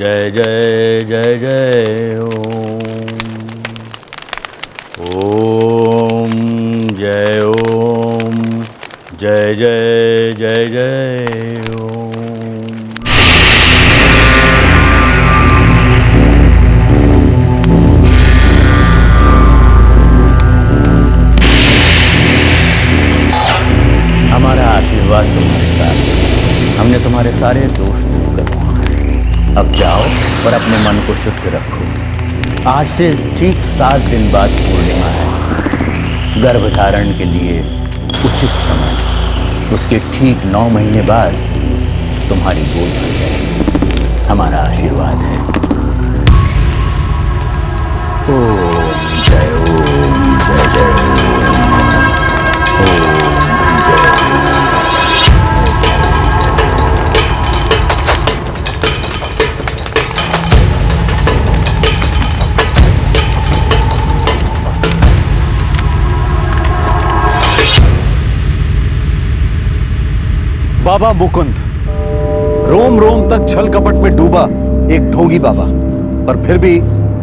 जय जय जय जय ओम। ओम जय ओम जय जय जय जय ओम। हमारा आशीर्वाद तुम्हारे साथ है। हमने तुम्हारे सारे दोष दूर कर दिए। अब जाओ और अपने मन को शुद्ध रखो। आज से ठीक 7 दिन बाद पूर्णिमा है। गर्भधारण के लिए उचित समय, उसके ठीक 9 महीने बाद तुम्हारी गोद भर जाएगी। हमारा आशीर्वाद है। ओम जय ओम जय जय ओम। बाबा मुकुंद रोम रोम तक छल कपट में डूबा एक ढोंगी बाबा, पर फिर भी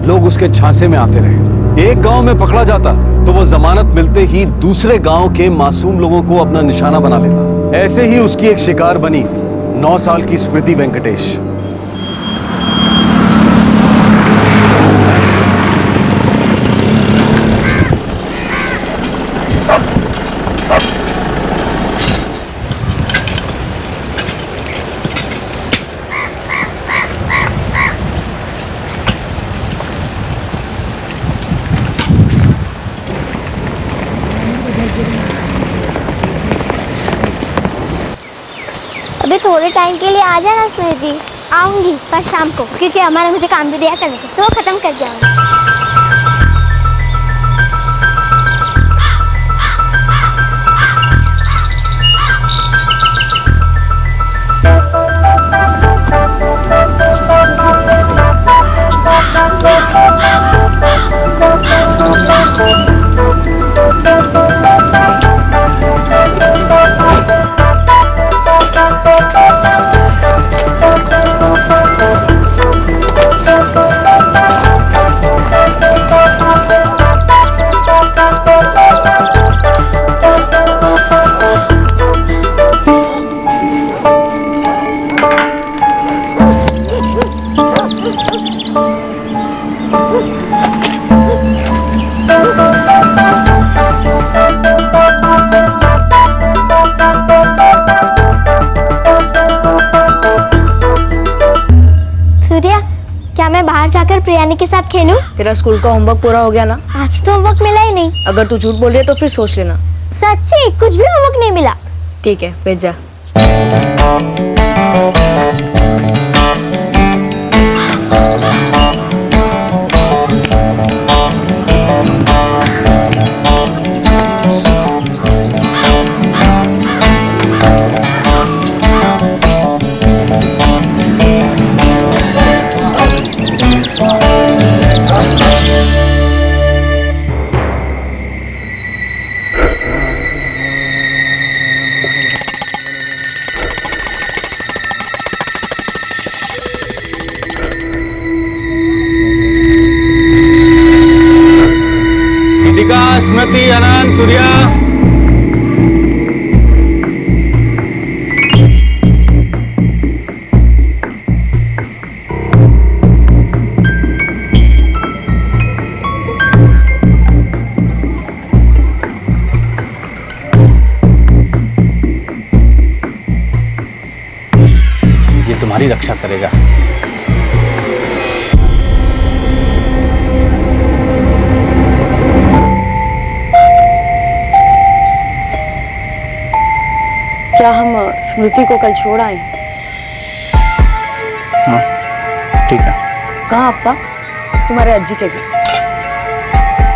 लोग उसके झांसे में आते रहे। एक गांव में पकड़ा जाता तो वो जमानत मिलते ही दूसरे गांव के मासूम लोगों को अपना निशाना बना लेता। ऐसे ही उसकी एक शिकार बनी 9 साल की स्मृति वेंकटेश। अभी थोड़े टाइम के लिए आ जाना स्मृति। आऊंगी पर शाम को, क्योंकि हमारा मुझे काम भी दिया करने को, तो वो खत्म कर जाऊंगी। प्रियानी के साथ खेलूं? तेरा स्कूल का होमवर्क पूरा हो गया ना? आज तो होमवर्क मिला ही नहीं। अगर तू झूठ बोल रही है तो फिर सोच लेना। सच्ची कुछ भी होमवर्क नहीं मिला। ठीक है, भेज जा। स्मृति अनंत सूर्या। ये तुम्हारी रक्षा करेगा। क्या हम स्मृति को कल छोड़ आए? हाँ ठीक है। कहाँ अप्पा? तुम्हारे अज्जी के घर।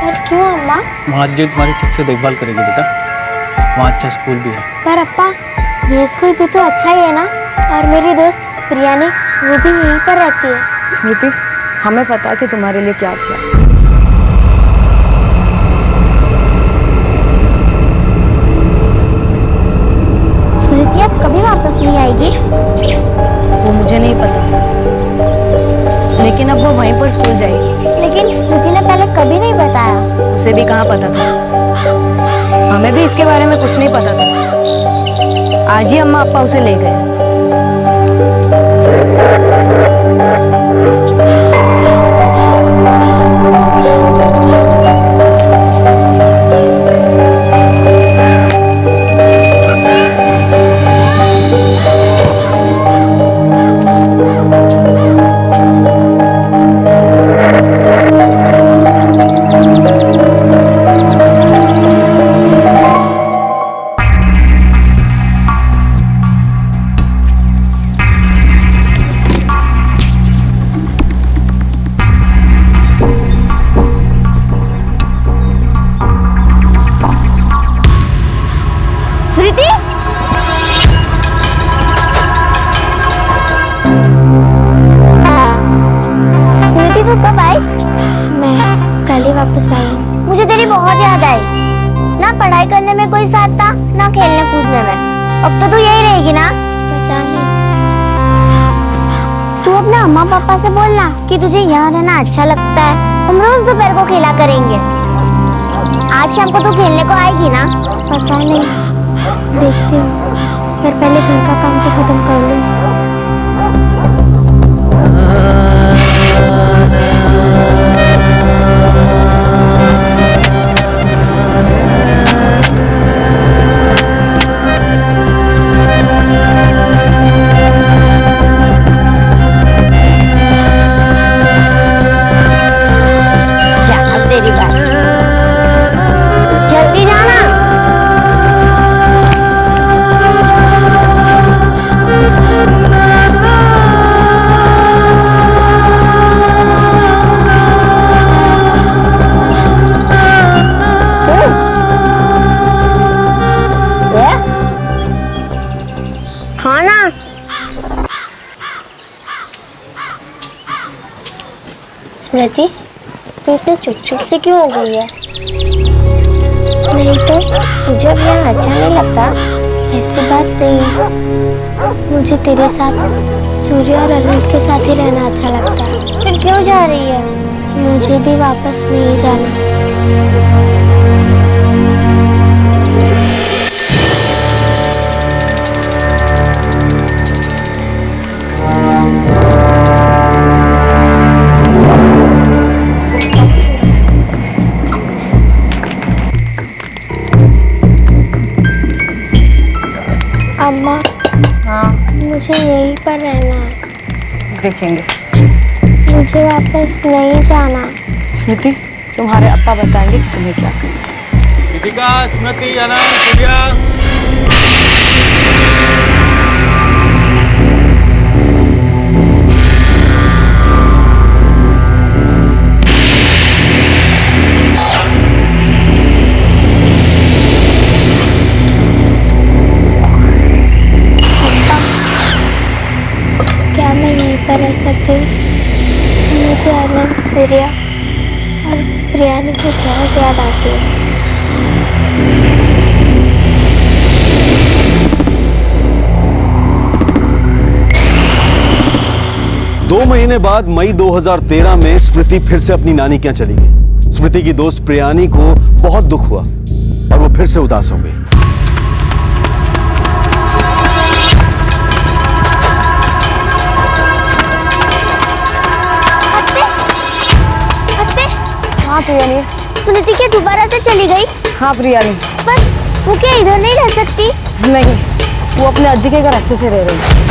पर क्यों अम्मा? वहाँ अज्जी तुम्हारी ठीक से देखभाल करेगी बेटा। वहाँ अच्छा स्कूल भी है। पर अप्पा ये स्कूल भी तो अच्छा ही है ना। और मेरी दोस्त प्रियानी वो भी यहीं पर रहती है। स्मृति हमें पता है कि तुम्हारे लिए क्या अच्छा है। स्मृति अब कभी वापस नहीं आएगी? वो मुझे नहीं पता, लेकिन अब वो वहीं पर स्कूल जाएगी। लेकिन स्मृति ने पहले कभी नहीं बताया। उसे भी कहाँ पता था, हमें भी इसके बारे में कुछ नहीं पता था। आज ही अम्मा अप्पा उसे ले गए। स्मृति, स्मृति तू कब आई? मैं कल ही वापस आई। मुझे तेरी बहुत याद आई। ना पढ़ाई करने में कोई साथ था, ना खेलने कूदने में। अब तो तू यही रहेगी ना? पता नहीं। तू अपने अम्मा पापा से बोलना कि तुझे यहाँ रहना अच्छा लगता है। हम रोज दोपहर को खेला करेंगे। आज शाम को तू खेलने को आएगी ना? पता नहीं, देखती हूँ। पर पहले घर का काम तो खत्म कर लूँ। जा, तेरी बात। जल्दी जाना। खाना स्मृति, तू इतने चुप से क्यों हो गई है? नहीं तो तुझे अब यहाँ अच्छा नहीं लगता? ऐसी बात नहीं, मुझे तेरे साथ सूर्य और अरविंद के साथ ही रहना अच्छा लगता है। फिर क्यों जा रही है? मुझे भी वापस नहीं जाना। अम्मा, हाँ मुझे यहीं पर रहना है। देखेंगे। मुझे वापस नहीं जाना। स्मृति, तुम्हारे अप्पा बताएंगे कि तुम्हें क्या करना। कृतिका, स्मृति, अनंत, सूर्या। क्या मैं यहीं पर रह सकती हूँ? मुझे अनंत, सूर्या और प्रियानी की बहुत याद आती है। 2 महीने बाद मई 2013 में स्मृति फिर से अपनी नानी के यहाँ चली गई। स्मृति की दोस्त प्रियानी को बहुत दुख हुआ और वो फिर से उदास हो गई। हाँ प्रियानी। स्मृति क्या दोबारा से चली गई? हाँ प्रियानी। पर वो क्या इधर नहीं रह सकती? नहीं, वो अपने अज्जी के घर अच्छे से रह रही है।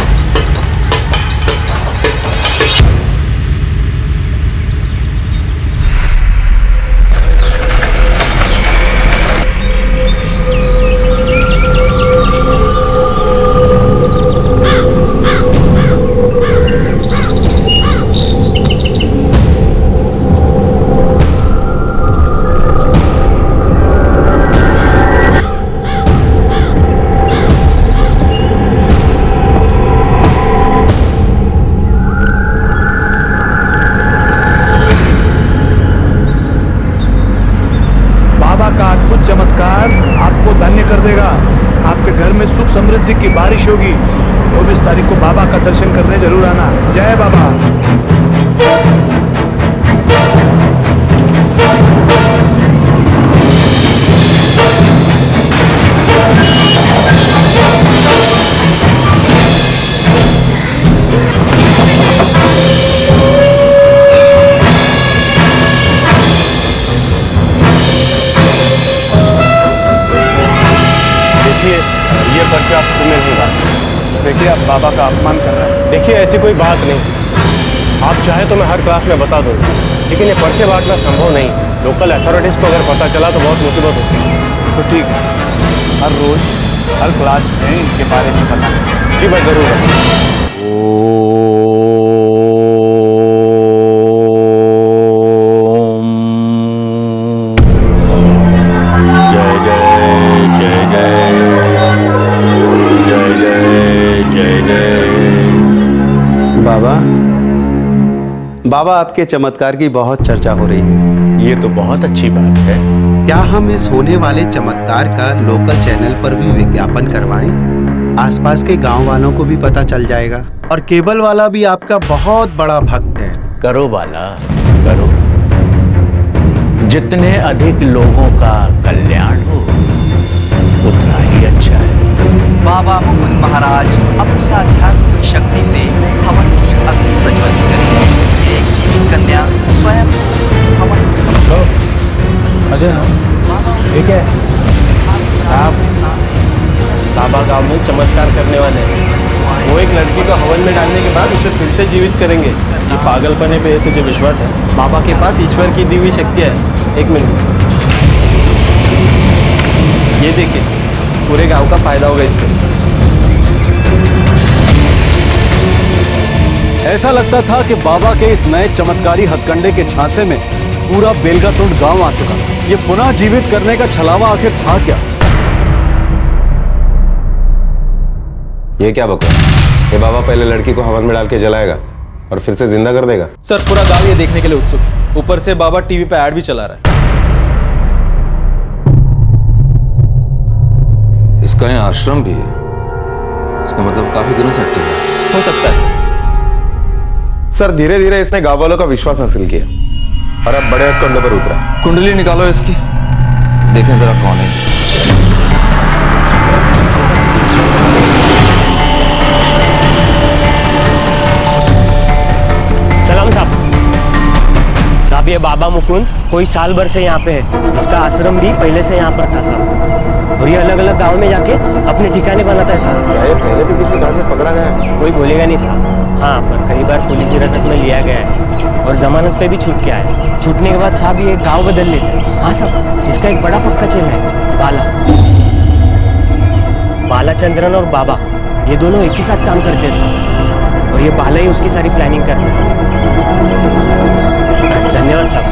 चमत्कार आपको धन्य कर देगा। आपके घर में सुख समृद्धि की बारिश होगी। 24 तारीख को बाबा का दर्शन करने जरूर आना। जय बाबा। ये पर्चा आप तुम्हें नहीं बात। देखिए आप बाबा का अपमान कर रहे हैं। देखिए ऐसी कोई बात नहीं, आप चाहे तो मैं हर क्लास में बता दूँ, लेकिन ये पर्चे बांटना संभव नहीं। लोकल अथॉरिटीज़ को अगर पता चला तो बहुत मुसीबत होती है। तो ठीक है, हर रोज हर क्लास में इनके बारे में बताएं। जी मैं ज़रूर बताऊँ। जय जय जय जय जय जय जय जय। बाबा बाबा आपके चमत्कार की बहुत चर्चा हो रही है। ये तो बहुत अच्छी बात है। क्या हम इस होने वाले चमत्कार का लोकल चैनल पर भी विज्ञापन करवाएं? आसपास के गांव वालों को भी पता चल जाएगा। और केबल वाला भी आपका बहुत बड़ा भक्त है। करो बाला, करो। जितने अधिक लोगों का कल्याण हो उतना ही अच्छा है। बाबा मुकुंद महाराज अपनी आध्यात्मिक शक्ति से हवन की अग्नि प्रज्वलित करें। एक जीवित कन्या स्वयं हवन ठीक है, आप बाबा गांव में चमत्कार करने वाले हैं। वो एक लड़की को हवन में डालने के बाद उसे फिर से जीवित करेंगे। ये पागलपने पे तुझे विश्वास है? बाबा के पास ईश्वर की दी हुई शक्ति है। एक मिनट, ये देखिए, पूरे गांव का फायदा होगा इससे। ऐसा लगता था कि बाबा के इस नए चमत्कारी हथकंडे के झांसे में पूरा बेलगातुंड गांव आ चुका था। ये पुनः जीवित करने का छलावा आखिर था क्या? ये क्या बकवास? ये बाबा पहले लड़की को हवन में डाल के जलाएगा और फिर से जिंदा कर देगा। सर पूरा गांव ये देखने के लिए उत्सुक है। ऊपर से बाबा टीवी पे ऐड भी चला रहा है। इसका यहाँ आश्रम भी है। इसका मतलब काफी दिनों से एक्टिव है। हो सकता है सर धीरे धीरे इसने गांव वालों का विश्वास हासिल किया और अब बड़े हथकंडे पर उतरा। कुंडली निकालो इसकी, देखें जरा कौन है। सलाम साहब, ये बाबा मुकुंद कोई साल भर से यहाँ पे है। इसका आश्रम भी पहले से यहाँ पर था साहब, और ये अलग अलग गांव में जाके अपने ठिकाने बनाता है साहब। ये पहले भी किसी गांव में पकड़ा गया है? कोई बोलेगा नहीं साहब। हाँ, पर कई बार पुलिस हिरासत में लिया गया है और जमानत पे भी छूट के आया है। छूटने के बाद साहब ये गाँव बदल लेते हैं। हाँ साहब, इसका एक बड़ा पक्का चेला है, बाला चंद्रन और बाबा, ये दोनों एक ही साथ काम करते हैं साहब, और ये बाला ही उसकी सारी प्लानिंग करता है। धन्यवाद साहब।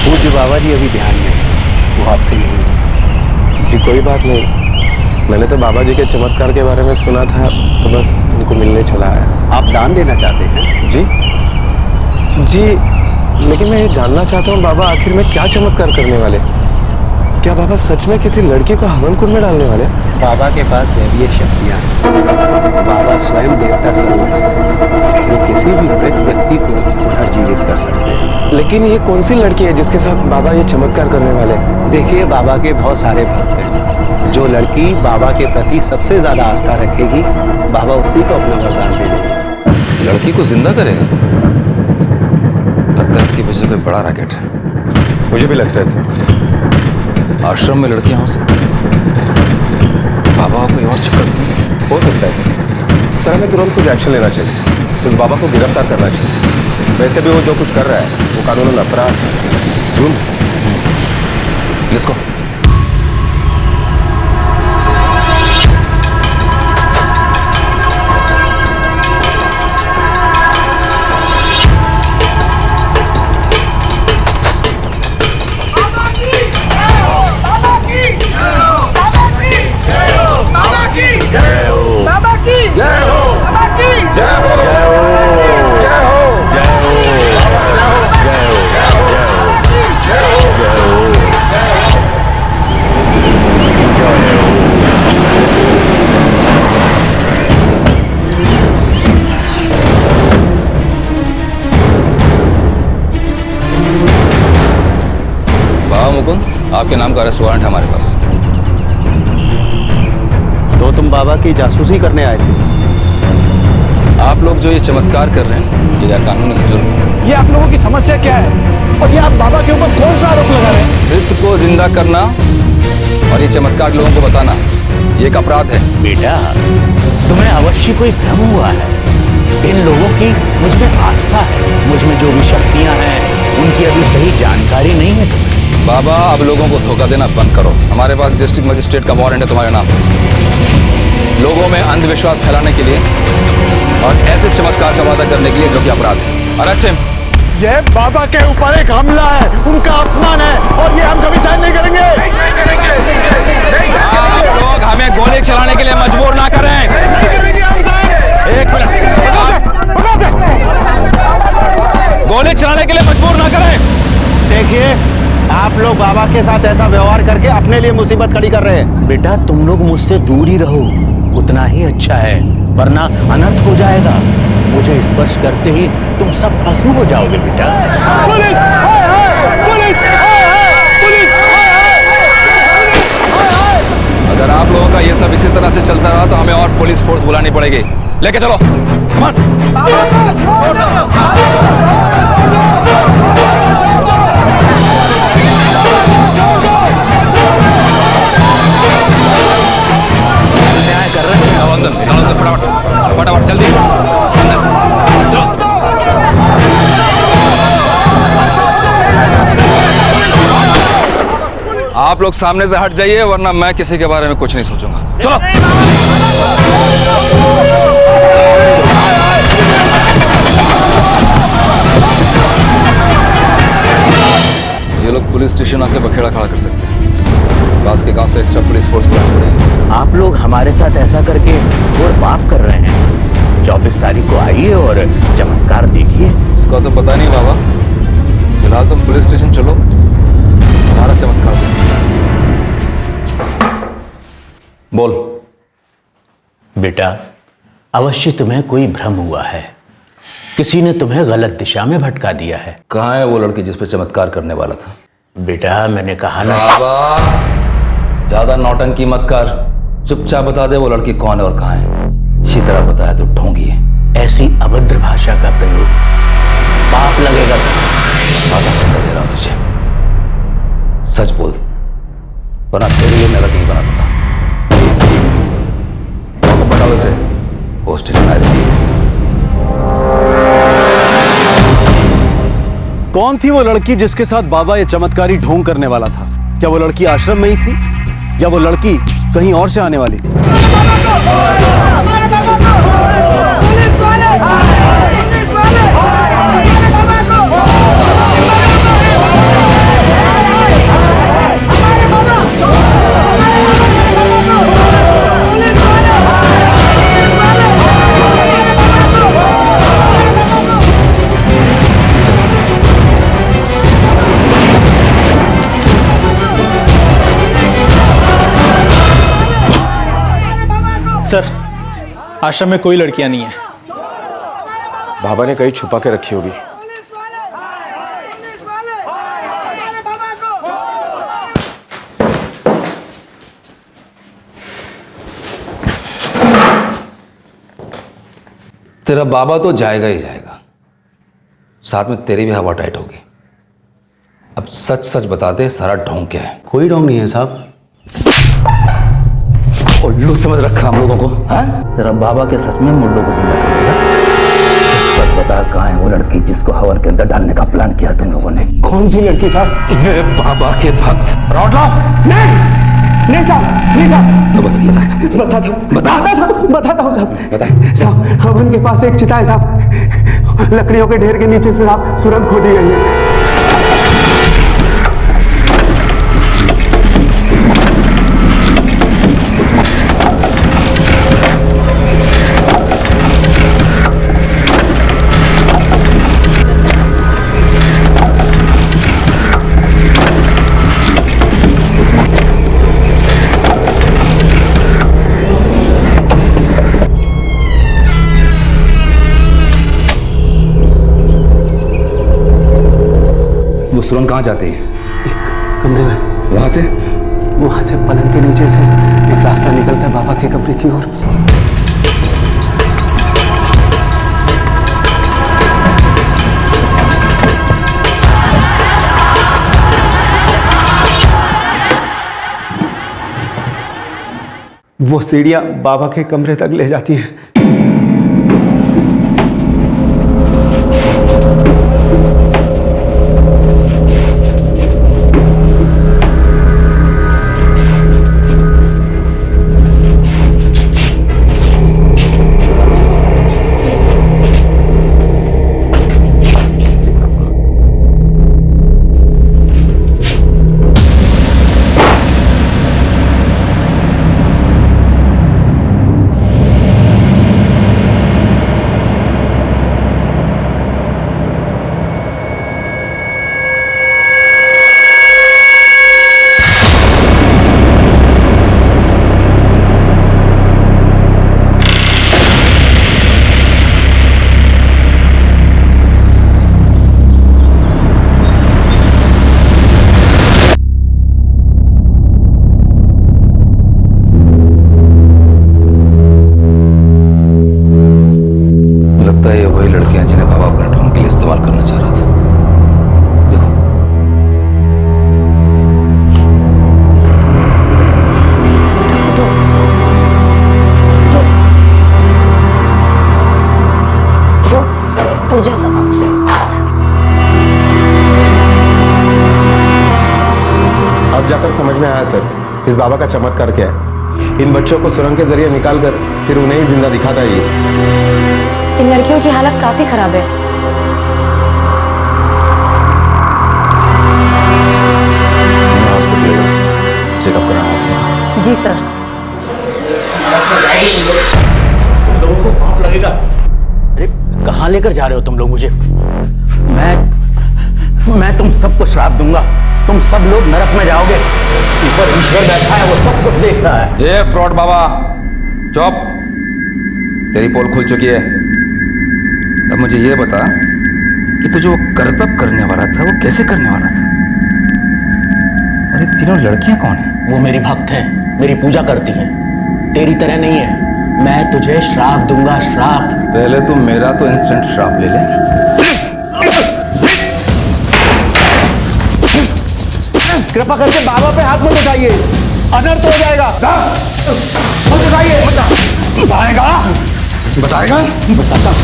पूज्य बाबा जी अभी ध्यान में है, वो आपसे नहीं मिल सकते। जी कोई बात नहीं, मैंने तो बाबा जी के चमत्कार के बारे में सुना था, तो बस उनको मिलने चला आया। आप दान देना चाहते हैं? जी जी, लेकिन मैं ये जानना चाहता हूँ बाबा आखिर में क्या चमत्कार करने वाले? क्या बाबा सच में किसी लड़की को हवन कुंड में डालने वाले? बाबा के पास दैवीय शक्तियाँ हैं। बाबा स्वयं देवता स्वरूप है। वो किसी भी मृत व्यक्ति को पुनर्जीवित कर सकते हैं। लेकिन ये कौन सी लड़की है जिसके साथ बाबा ये चमत्कार करने वाले? देखिए, बाबा के बहुत सारे भक्त हैं। जो लड़की बाबा के प्रति सबसे ज्यादा आस्था रखेगी, बाबा उसी को अपना वरदान दे देंगे। लड़की को जिंदा करेगा? लगता है इसके पीछे कोई बड़ा रैकेट है। मुझे भी लगता है सर। आश्रम में लड़कियां हो सकती हैं। बाबा कोई और चक्कर नहीं हो सकता है सर। हमें तुरंत कुछ एक्शन लेना चाहिए। उस बाबा को गिरफ्तार करना चाहिए। वैसे भी वो जो कुछ कर रहा है वो कानूनन अपराध है। जुर्म। Let's go. आपके नाम का अरेस्ट वारंट है हमारे पास। तो तुम बाबा की जासूसी करने आए थे? आप लोग जो ये चमत्कार कर रहे हैं ये गैर कानूनी है, जुर्म है। ये आप लोगों की समस्या क्या है और ये आप बाबा के ऊपर कौन सा आरोप लगा रहे हैं? मृत को जिंदा करना और ये चमत्कार लोगों को बताना ये एक अपराध है। बेटा, तुम्हें अवश्य कोई भ्रम हुआ है। इन लोगों की मुझ में आस्था है, मुझ में जो भी शक्तियां हैं उनकी अभी सही जानकारी नहीं है तुम्हें। बाबा, अब लोगों को धोखा देना बंद करो। हमारे पास डिस्ट्रिक्ट मजिस्ट्रेट का वारंट है तुम्हारे नाम, लोगों में अंधविश्वास फैलाने के लिए और ऐसे चमत्कार का वादा करने के लिए जो कि अपराध है। Arrest him. ये बाबा के ऊपर एक हमला है, उनका अपमान है और ये हम कभी सहन नहीं करेंगे। आप लोग हमें गोली चलाने के लिए मजबूर ना करें। एक मिनट, गोली चलाने के लिए मजबूर ना करें। देखिए, आप लोग बाबा के साथ ऐसा व्यवहार करके अपने लिए मुसीबत खड़ी कर रहे हैं। बेटा, तुम लोग मुझसे दूर ही रहो, उतना ही अच्छा है, वरना अनर्थ हो जाएगा। मुझे स्पर्श करते ही तुम सब भस्म हो जाओगे बेटा। पुलिस! पुलिस! पुलिस! अगर आप लोगों का ये सब इसी तरह से चलता रहा तो हमें और पुलिस फोर्स बुलानी पड़ेगी। लेके चलो। Come on। न्याय कर रहे हैं। अंदर फटाफट फटाफट जल्दी अंदर चलो। आप लोग सामने से हट जाइए वरना मैं किसी के बारे में कुछ नहीं सोचूंगा। चलो। ये लोग पुलिस स्टेशन आके बखेड़ा खड़ा कर सकते हैं। पास के गांव से एक्स्ट्रा पुलिस फोर्स बुलानी पड़ेगी। आप लोग हमारे साथ ऐसा करके और पाप कर रहे हैं। 24 तारीख को आइए और चमत्कार देखिए। उसका तो पता नहीं बाबा, फिलहाल तुम पुलिस स्टेशन चलो, हमारा चमत्कार देखो। बोल। बेटा, अवश्य तुम्हें कोई भ्रम हुआ है, किसी ने तुम्हें गलत दिशा में भटका दिया है। कहाँ है वो लड़की जिस पे चमत्कार करने वाला था? बेटा, मैंने कहा ना। बाबा, ज्यादा नौटंकी मत कर, चुपचाप बता दे वो लड़की कौन है और कहाँ है। अच्छी तरह बताया तो ढोंगी है। ऐसी अभद्र भाषा का प्रयोग पाप लगेगा। दे रहा हूं तुझे, सच बोल वरना तेरे लिए मेरा नहीं बना दूंगा। बताओ इसे, वो स्टेशन आ जाए। कौन थी वो लड़की जिसके साथ बाबा ये चमत्कारी ढोंग करने वाला था? क्या वो लड़की आश्रम में ही थी या वो लड़की कहीं और से आने वाली थी? सर, आश्रम में कोई लड़कियां नहीं है। बाबा ने कहीं छुपा के रखी होगी। तेरा बाबा तो जाएगा ही जाएगा, साथ में तेरी भी हवा टाइट होगी। अब सच सच बता दे, सारा ढोंग क्या है? कोई ढोंग नहीं है साहब। उल्लू समझ रखा हम लोगों को, हाँ? तेरा बाबा के सच में मुर्दों को जिंदा कर देगा। सच बता, कहाँ है वो लड़की जिसको हवन के अंदर डालने का प्लान किया तुम लोगों ने? कौन सी लड़की साहब? ये बाबा के भक्त। रॉड लाओ। नहीं साहब, नहीं साहब। बताता हूँ साहब। साहब, हवन के पास एक चिता है साहब, लकड़ियों के ढेर के नीचे से साहब सुरंग खोदी गई है। सुरंग कहाँ जाती है? एक कमरे में वहां से पलंग के नीचे से एक रास्ता निकलता है बाबा के कमरे की ओर। वो सीढ़ियां बाबा के कमरे तक ले जाती हैं। अब जाकर समझ में आया सर, इस बाबा का चमत्कार क्या है। इन बच्चों को सुरंग के जरिए निकालकर फिर उन्हें ही जिंदा दिखाता है ये। इन लड़कियों की हालत काफी खराब है। हॉस्पिटल चेकअप कराना होगा। जी सर। लोगों को पाप लगेगा। अरे कहाँ लेकर जा रहे हो तुम लोग मुझे? मैं तुम सबको श्राप दूंगा, तुम सब लोग नरक में जाओगे। ऊपर ईश्वर बैठा है, वो सब कुछ देख रहा है। ये फ्रॉड बाबा चुप, तेरी पोल खुल चुकी है। अब मुझे ये बता कि तू जो करतब करने वाला था वो कैसे करने वाला था? और ये तीनों लड़कियां कौन है? वो मेरी भक्त हैं, मेरी पूजा करती हैं, तेरी तरह नहीं है। मैं तुझे श्राप दूंगा, श्राप। पहले तू मेरा तो इंस्टेंट श्राप ले ले। कृपा करके बाबा पे हाथ मत उठाइए, अनर्थ हो जाएगा। मत उठाइए। बताएगा? बताएगा? बताता हूँ,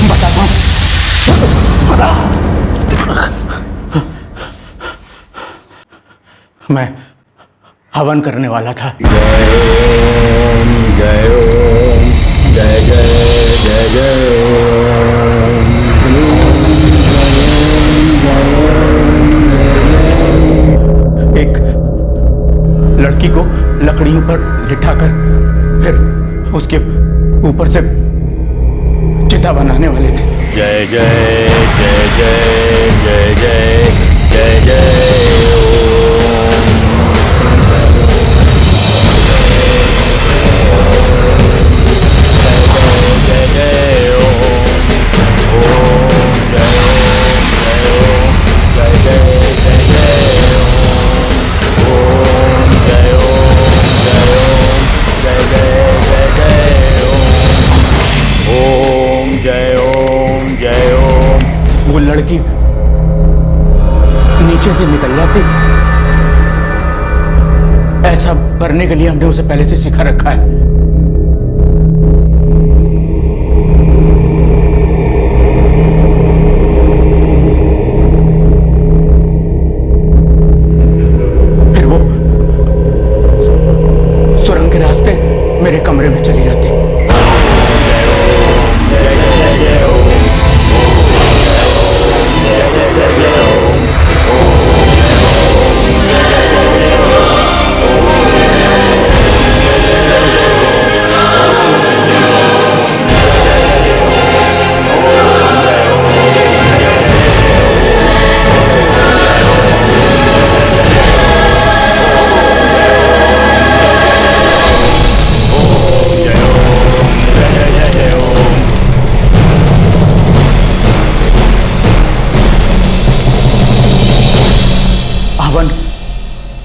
बताता हूँ। बता। मैं हवन करने वाला था। एक लड़की को लकड़ियों पर लिटाकर फिर उसके ऊपर से चिता बनाने वाले थे। जय जय जय जय जय जय जय जय वो लड़की नीचे से निकल जाती। ऐसा करने के लिए हमने उसे पहले से सिखा रखा है। फिर वो सुरंग के रास्ते मेरे कमरे में चली जाती।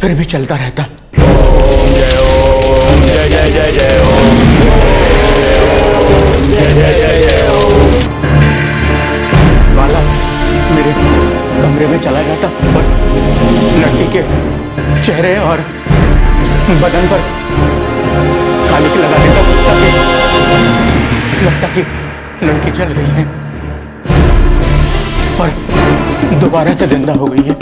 फिर भी चलता रहता। जय जय जय जय ओम जय जय जय जय ओम। वाला मेरे कमरे में चला जाता और लड़की के चेहरे और बदन पर कालिक लगा देता ताकि लगता कि लड़की चल गई है और दोबारा से जिंदा हो गई है।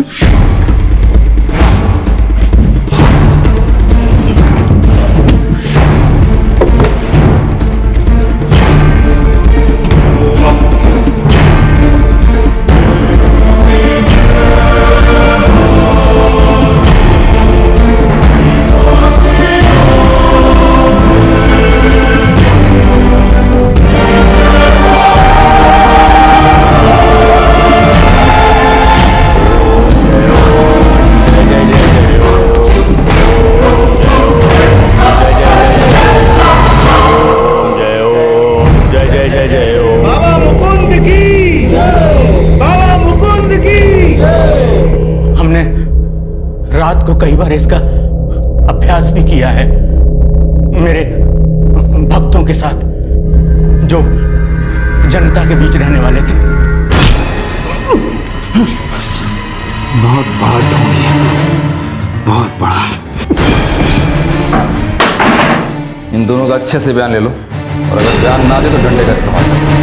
रात को कई बार इसका अभ्यास भी किया है मेरे भक्तों के साथ जो जनता के बीच रहने वाले थे। बहुत बड़ा ढोंगी है, बहुत बड़ा। इन दोनों का अच्छे से बयान ले लो और अगर बयान ना दे तो डंडे का इस्तेमाल करो।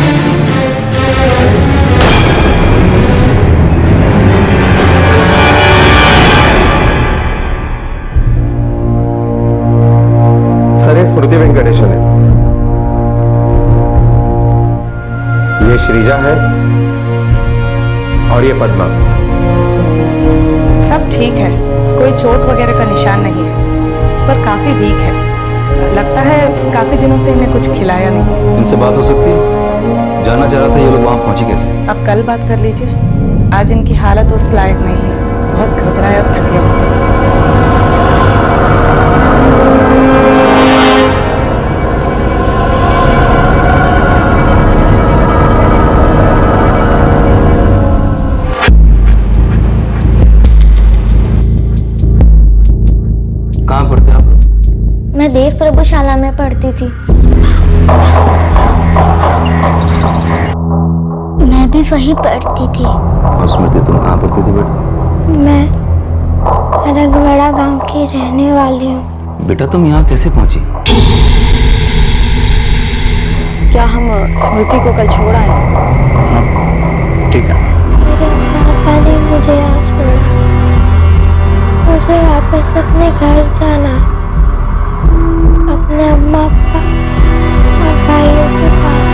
सर ये स्मृति वेंकटेशन है, ये श्रीजा है और ये पद्मा। सब ठीक है, कोई चोट वगैरह का निशान नहीं है, पर काफी वीक है। लगता है काफी दिनों से इन्हें कुछ खिलाया नहीं। इनसे बात हो सकती है? जानना चाह रहा था ये लोग वहां पहुंची कैसे। अब कल बात कर लीजिए, आज इनकी हालत उस लायक नहीं है, बहुत घबराए और थके हुए। मैं देव प्रभुशाला में पढ़ती थी। मैं भी वहीं पढ़ती थी। और स्मृति तुम कहाँ पढ़ती थी बेटा? मैं रगवाड़ा गांव की रहने वाली हूँ। बेटा तुम यहाँ कैसे पहुँची? क्या हम स्मृति को कल छोड़ा है? ठीक है। मेरे पापा ने मुझे यहाँ छोड़ा। मुझे वापस अपने घर जाना, अपने अम्मा पापा और भाइयों के पास।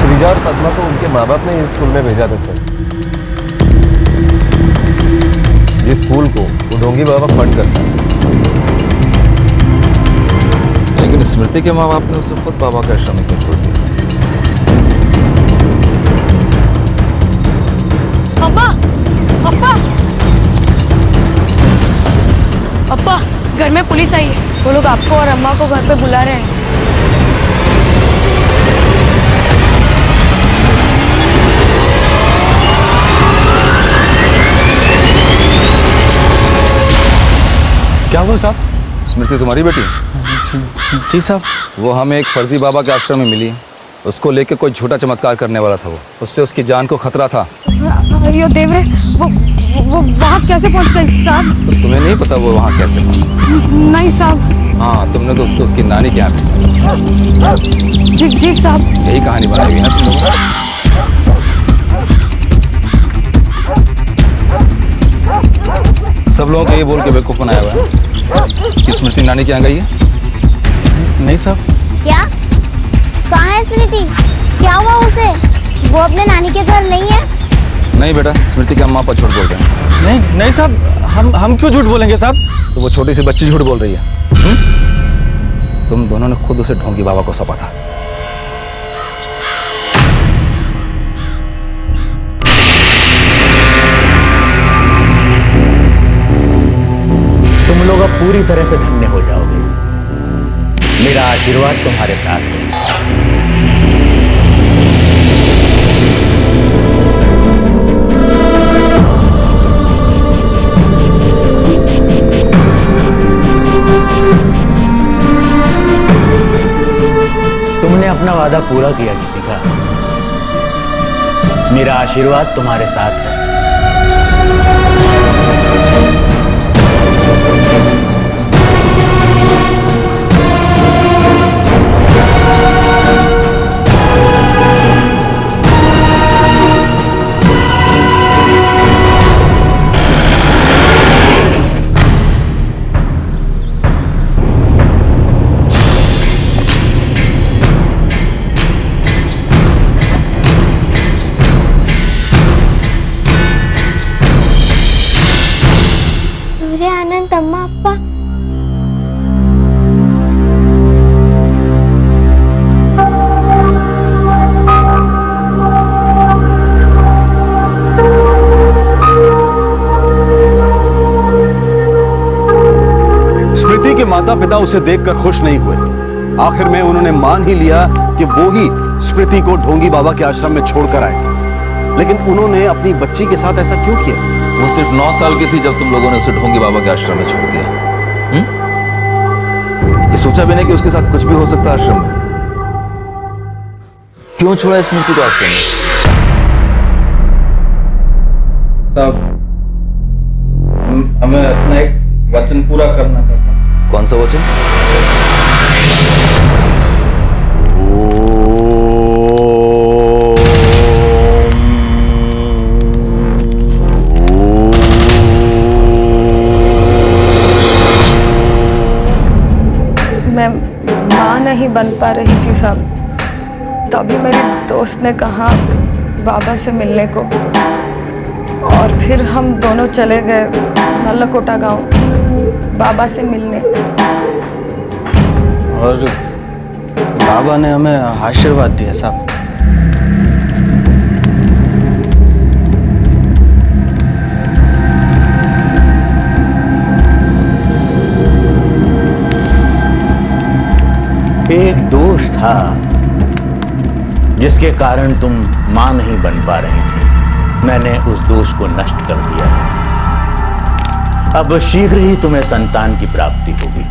श्रीजा और पद्मा को उनके माँ बाप ने इस स्कूल में भेजा था सर। जिस स्कूल को वो ढोंगी बाबा फंड करता है। लेकिन स्मृति के माँ बाप ने उसे खुद बाबा के आश्रम में क्यों छोड़ दिया? अब्बा, अब्बा, अब्बा, घर में पुलिस आई है। वो लोग आपको और अम्मा को घर पे बुला रहे हैं। क्या हुआ साहब? स्मृति तुम्हारी बेटी? जी साहब। वो हमें एक फर्जी बाबा के आश्रम में मिली है। उसको लेके कोई झूठा चमत्कार करने वाला था वो। उससे उसकी जान को खतरा था। अयो देवरे, वो वहाँ कैसे पहुँच गई साहब? तो तुम्हें नहीं पता वो वहाँ कैसे पहुँची? नहीं साहब। हाँ, तुमने तो उसको उसकी नानी के यहाँ भेजा। जी साहब। यही कहानी बनाई हुई है तुम लोगों ने। सब लोगों को ये बोल के बेवकूफ बनाया हुआ है कि स्मृति नानी के यहाँ गई है। नहीं साहब। क्या? कहाँ है स्मृति? क्या हुआ उसे? वो अपने नानी के घर नहीं है? नहीं बेटा, स्मृति के अम्मा पर झूठ बोल रहे हैं। नहीं साहब, हम क्यों झूठ बोलेंगे साहब? तो वो छोटी सी बच्ची झूठ बोल रही है। तुम दोनों ने खुद उसे ढोंगी बाबा को सौंपा था। तुम लोग अब पूरी तरह से धन्य हो जाओगे। मेरा आशीर्वाद तुम्हारे साथ है। अपना वादा पूरा किया गीतिका। मेरा आशीर्वाद तुम्हारे साथ है। सूर्य आनंद अम्मा अप्पा। स्मृति के माता पिता उसे देखकर खुश नहीं हुए। आखिर में उन्होंने मान ही लिया कि वो ही स्मृति को ढोंगी बाबा के आश्रम में छोड़कर आए थे। लेकिन उन्होंने अपनी बच्ची के साथ ऐसा क्यों किया? वो सिर्फ 9 साल की थी जब तुम लोगों ने उसे ढोंगी बाबा के आश्रम में छोड़ दिया। ये सोचा भी नहीं कि उसके साथ कुछ भी हो सकता है आश्रम में। क्यों छोड़ा स्मृति को आश्रम में? साहब, हमें अपना एक वचन पूरा करना था साहब। कौन सा वचन? मैं माँ नहीं बन पा रही थी साहब, तभी मेरी दोस्त ने कहा बाबा से मिलने को, और फिर हम दोनों चले गए नल्लकोटा गांव बाबा से मिलने। और बाबा ने हमें आशीर्वाद दिया साहब। एक दोष था जिसके कारण तुम मां नहीं बन पा रही थी। मैंने उस दोष को नष्ट कर दिया है। अब शीघ्र ही तुम्हें संतान की प्राप्ति होगी।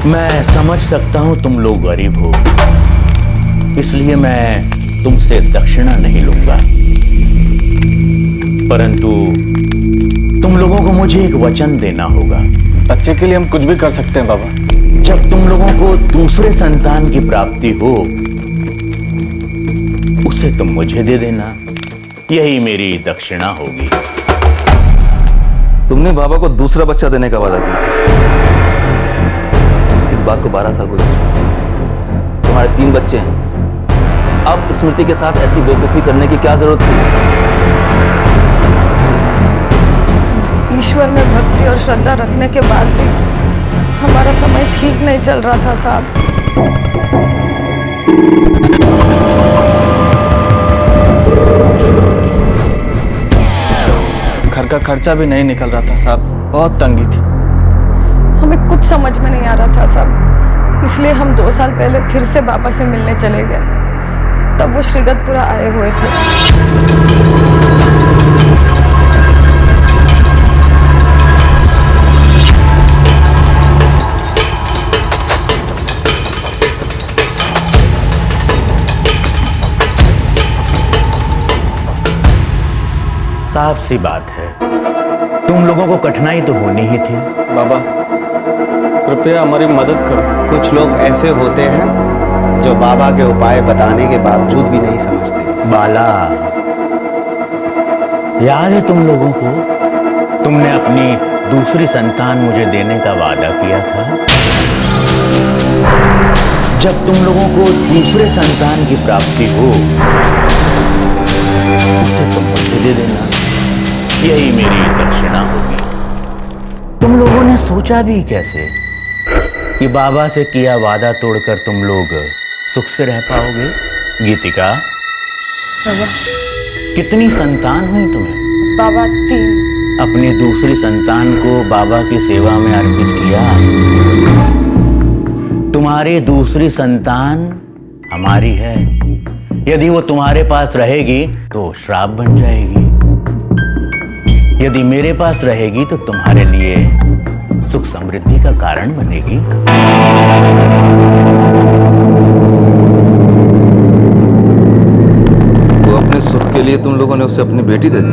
मैं समझ सकता हूं तुम लोग गरीब हो, इसलिए मैं तुमसे दक्षिणा नहीं लूंगा, परंतु तुम लोगों को मुझे एक वचन देना होगा। बच्चे के लिए हम कुछ भी कर सकते हैं बाबा। जब तुम लोगों को दूसरे संतान की प्राप्ति हो, उसे तुम मुझे दे देना। यही मेरी दक्षिणा होगी। तुमने बाबा को दूसरा बच्चा देने का वादा किया था। इस बात को 12 साल गुजर चुके। तुम्हारे 3 बच्चे हैं। अब स्मृति के साथ ऐसी बेवकूफी करने की क्या जरूरत थी? ईश्वर में भक्ति और श्रद्धा रखने के बाद भी हमारा समय ठीक नहीं चल रहा था साहब। घर का खर्चा भी नहीं निकल रहा था साहब, बहुत तंगी थी। हमें कुछ समझ में नहीं आ रहा था साहब, इसलिए हम 2 साल पहले फिर से बाबा से मिलने चले गए। तब वो श्रीगतपुरा आए हुए थे। साफ सी बात है, तुम लोगों को कठिनाई तो होनी ही थी। बाबा कृपया हमारी मदद करो। कुछ लोग ऐसे होते हैं जो बाबा के उपाय बताने के बावजूद भी नहीं समझते। बाला, याद है तुम लोगों को, तुमने अपनी दूसरी संतान मुझे देने का वादा किया था। जब तुम लोगों को दूसरे संतान की प्राप्ति हो, उसे तुम मुझे दे देना। यही मेरी दक्षिणा होगी। तुम लोगों ने सोचा भी कैसे कि बाबा से किया वादा तोड़कर तुम लोग सुख से रह पाओगे? गीतिका, कितनी संतान हुई तुम्हें? बाबा 3। अपनी दूसरी संतान को बाबा की सेवा में अर्पित किया। तुम तुम्हारी दूसरी संतान हमारी है। यदि वो तुम्हारे पास रहेगी तो श्राप बन जाएगी, यदि मेरे पास रहेगी तो तुम्हारे लिए सुख समृद्धि का कारण बनेगी। तो अपने सुख के लिए तुम लोगों ने उसे अपनी बेटी दे दी।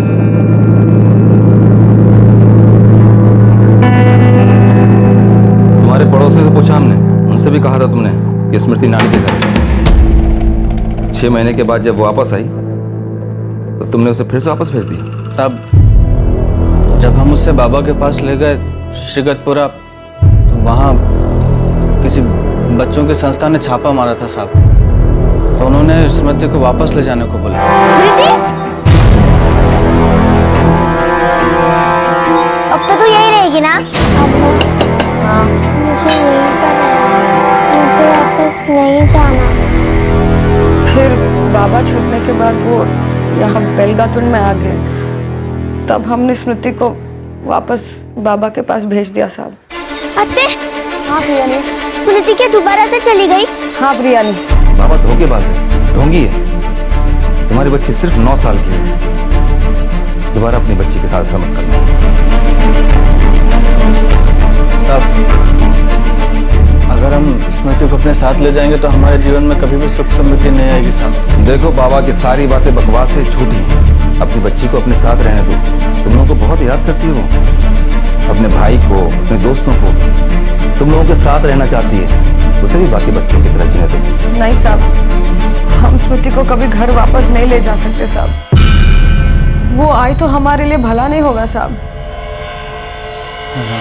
तुम्हारे पड़ोसी से पूछा हमने, उनसे भी कहा था तुमने कि स्मृति नानी के घर है। 6 महीने के बाद जब वापस आई तो तुमने उसे फिर से वापस भेज दिया। साहब, जब हम उससे बाबा के पास ले गए श्रीगतपुरा, तो वहाँ किसी बच्चों की संस्था ने छापा मारा था साहब, तो उन्होंने स्मृति को वापस ले जाने को बोला। स्मृति, अब तो तू यही रहेगी ना? हाँ, मुझे यहीं पर रहना, मुझे वापस नहीं जाना। फिर बाबा छूटने के बाद वो यहाँ बेलगातुन में आ गए, तब हमने स्मृति को वापस बाबा के पास भेज दिया साहब। अत्ते, हाँ प्रियानी, स्मृति क्या दोबारा से चली गई? हाँ प्रियानी। बाबा धोखेबाज है, ढोंगी है। तुम्हारी बच्ची सिर्फ 9 साल की है। दोबारा अपनी बच्ची के साथ ऐसा मत करना। साहब, अगर हम स्मृति को अपने साथ ले जाएंगे तो हमारे जीवन में कभी भी सुख समृद्धि नहीं आएगी साहब। देखो, बाबा की सारी बातें बकवास है, झूठी है। अपनी बच्ची को अपने साथ रहने दो। तुम लोगों को बहुत याद करती है वो, अपने भाई को, अपने दोस्तों को। तुम लोगों के साथ रहना चाहती है, उसे भी बाकी बच्चों की तरह जीने दो। नहीं साहब, हम स्मृति को कभी घर वापस नहीं ले जा सकते साहब। वो आई तो हमारे लिए भला नहीं होगा साहब।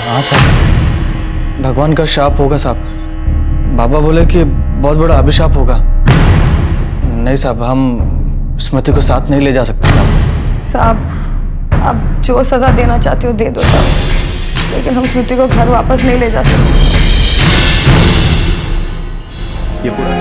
हाँ साहब, भगवान का शाप होगा साहब। बाबा बोले कि बहुत बड़ा अभिशाप होगा। नहीं साहब, हम स्मृति को साथ नहीं ले जा सकते साहब। साहब, आप जो सजा देना चाहते हो दे दो साहब, लेकिन हम स्मृति को घर वापस नहीं ले जा सकते। ये पूरा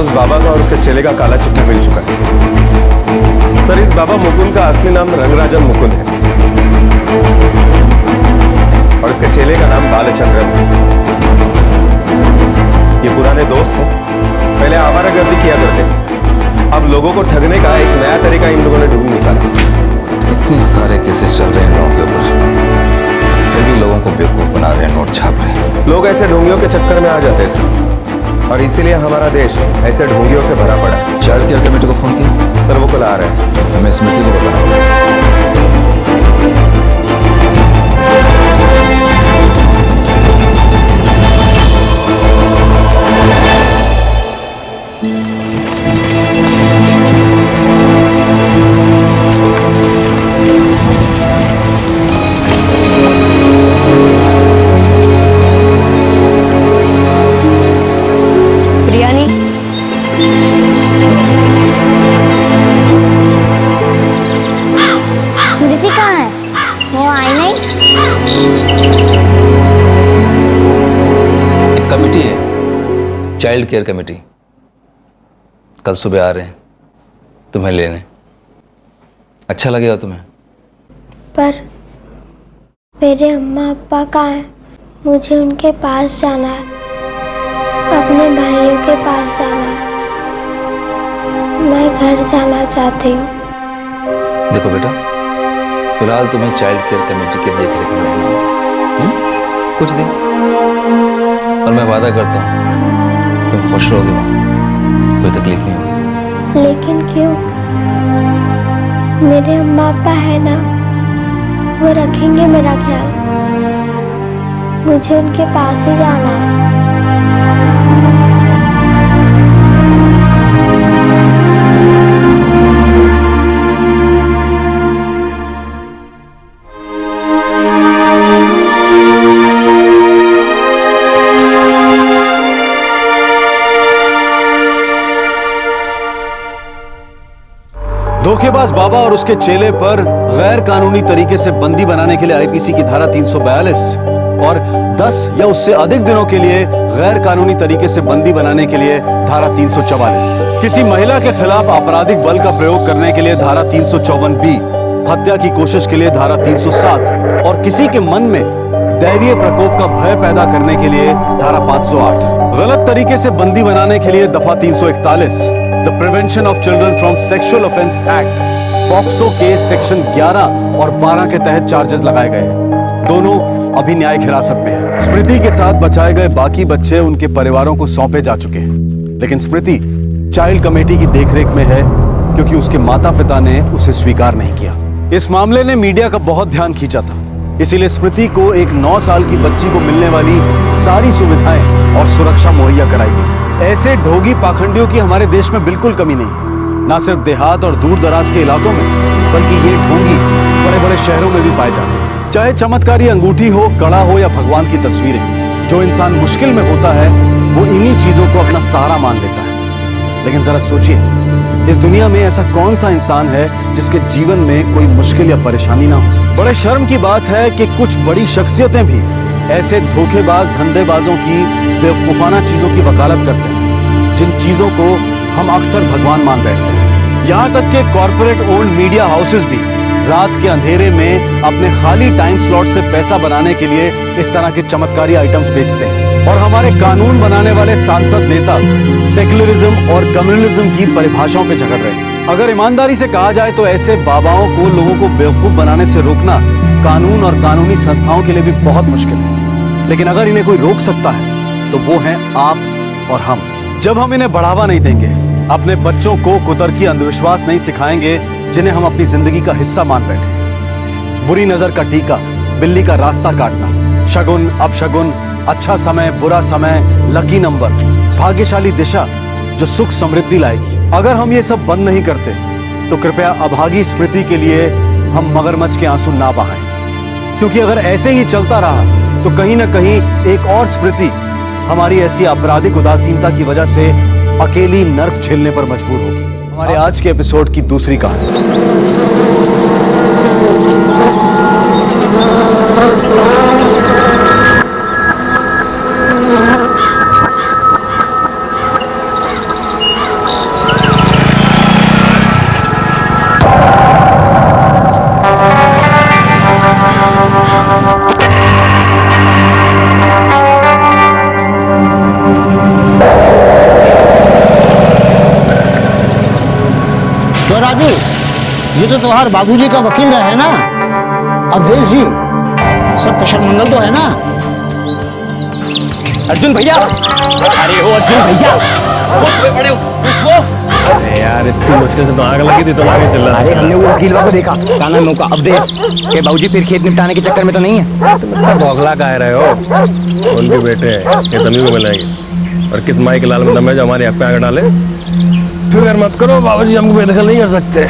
बाबा का और उसके चेले का काला चिट्ठा मिल चुका है। सर, इस बाबा मुकुंद का असली नाम रंगराजन मुकुंद है और इसके चेले का नाम बालचंद्रन है। ये पुराने दोस्त हैं, पहले आवारागर्दी किया करते थे। अब लोगों को ठगने का एक नया तरीका इन लोगों ने ढूंढ निकाला। इतने सारे केसेस चल रहे हैं लोगों के ऊपर, फिर भी लोगों को बेवकूफ बना रहे हैं, नोट छाप रहे हैं। लोग ऐसे ढोंगियों के चक्कर में आ जाते हैं सर, और इसीलिए हमारा देश ऐसे ढोंगियों से भरा पड़ा। चाइल्ड केयर कमेटी को फोन किया? सर, वो कल आ रहे हैं। हमें स्मृति को बताना होगा। स्मृति कहाँ है? वो आई नहीं? एक कमेटी है, चाइल्ड केयर कमेटी, कल सुबह आ रहे हैं तुम्हें लेने। अच्छा लगेगा तुम्हें? पर मेरे अम्मा अब्बा कहाँ हैं? मुझे उनके पास जाना है, अपने भाइयों के पास जाना है। मैं घर जाना चाहती हूँ। देखो बेटा, फिलहाल तुम्हें चाइल्ड केयर कमेटी के देखरेख में रहना होगा कुछ दिन, और मैं वादा करता हूँ तुम खुश रहोगे वहाँ, कोई तकलीफ नहीं होगी। लेकिन क्यों? मेरे अम्मा अब्बा है ना, वो रखेंगे मेरा ख्याल। मुझे उनके पास ही जाना है। धोखेबाज बाबा और उसके चेले पर गैर कानूनी तरीके से बंदी बनाने के लिए आईपीसी की धारा 342 और 10 या उससे अधिक दिनों के लिए गैर कानूनी तरीके से बंदी बनाने के लिए धारा 344, किसी महिला के खिलाफ आपराधिक बल का प्रयोग करने के लिए धारा 354B, हत्या की कोशिश के लिए धारा 307 और किसी के मन में दैवीय प्रकोप का भय पैदा करने के लिए धारा 508, गलत तरीके से बंदी बनाने के लिए दफा 341, the prevention of children from sexual offence act, POCSO case section 11 और 12 के तहत चार्जेस लगाए गए हैं। दोनों अभी न्यायिक हिरासत में हैं। स्मृति के साथ बचाए गए बाकी बच्चे उनके परिवारों को सौंपे जा चुके हैं, लेकिन स्मृति चाइल्ड कमेटी की देखरेख में है क्योंकि उसके माता पिता ने उसे स्वीकार नहीं किया। इस मामले ने मीडिया का बहुत ध्यान खींचा था, इसीलिए स्मृति को एक 9 साल की बच्ची को मिलने वाली सारी सुविधाएं और सुरक्षा मुहैया कराई गई। ऐसे ढोंगी पाखंडियों की हमारे देश में बिल्कुल कमी नहीं है, न सिर्फ देहात और दूर दराज के इलाकों में, बल्कि ये ढोंगी बड़े बड़े शहरों में भी पाए जाते हैं। चाहे चमत्कारी अंगूठी हो, कड़ा हो या भगवान की तस्वीरें, जो इंसान मुश्किल में होता है वो इन्हीं चीजों को अपना सहारा मान लेता है। लेकिन जरा सोचिए, इस दुनिया में ऐसा कौन सा इंसान है जिसके जीवन में कोई मुश्किल या परेशानी ना हो। बड़े शर्म की बात है कि कुछ बड़ी शख्सियतें भी ऐसे धोखेबाज धंधेबाजों की बेवकूफाना चीजों की वकालत करते हैं, जिन चीजों को हम अक्सर भगवान मान बैठते हैं। यहाँ तक के कॉर्पोरेट ओन्ड मीडिया हाउसेस भी रात के अंधेरे में अपने खाली टाइम स्लॉट से पैसा बनाने के लिए इस तरह के चमत्कारी आइटम्स बेचते हैं। और हमारे कानून बनाने वाले सांसद नेता सेक्युलरिज्म और कम्युनलिज्म की परिभाषाओं पे झगड़ रहे हैं। अगर ईमानदारी से कहा जाए तो ऐसे बाबाओं को लोगों को बेवकूफ बनाने से रोकना कानून और कानूनी संस्थाओं के लिए भी बहुत मुश्किल है। लेकिन अगर इन्हें कोई रोक सकता है तो वो हैं आप और हम। जब हम इन्हें बढ़ावा नहीं देंगे, अपने बच्चों को कुतर्की अंधविश्वास नहीं सिखाएंगे जिन्हें हम अपनी जिंदगी का हिस्सा मान बैठे, बुरी नजर का टीका, बिल्ली का रास्ता काटना, शगुन अपशगुन, अच्छा समय बुरा समय, लकी नंबर, भाग्यशाली दिशा जो सुख समृद्धि लाएगी, अगर हम ये सब बंद नहीं करते तो कृपया अभागी स्मृति के लिए हम मगरमच्छ के आंसू ना बहाएं। क्योंकि अगर ऐसे ही चलता रहा तो कहीं ना कहीं एक और स्मृति हमारी ऐसी आपराधिक उदासीनता की वजह से अकेली नर्क झेलने पर मजबूर होगी। हमारे आज के एपिसोड की दूसरी कहानी। राजू, ये तो तुम्हारे बाबूजी का वकील है ना, अवधेश जी, सब कुशल मंगल तो है ना? अर्जुन भैया, अरे हो अर्जुन भैया, बड़े अरे यार इतनी मुश्किल से तो आग लगी थी तो आगे चल रहा। अरे हमने वो वकील को देखा, क्या नाम है उसका, अवधेश के बाबूजी फिर खेत निपटाने के चक्कर में तो नहीं है? तुम बौखला कह रहे हो, उनके बेटे ये तभी को मिलेंगे और किस माई के लाल में दम है जो हमारे हक पे आगे डाले। फिक्र मत करो बाबूजी, हमको बेदखल नहीं कर सकते।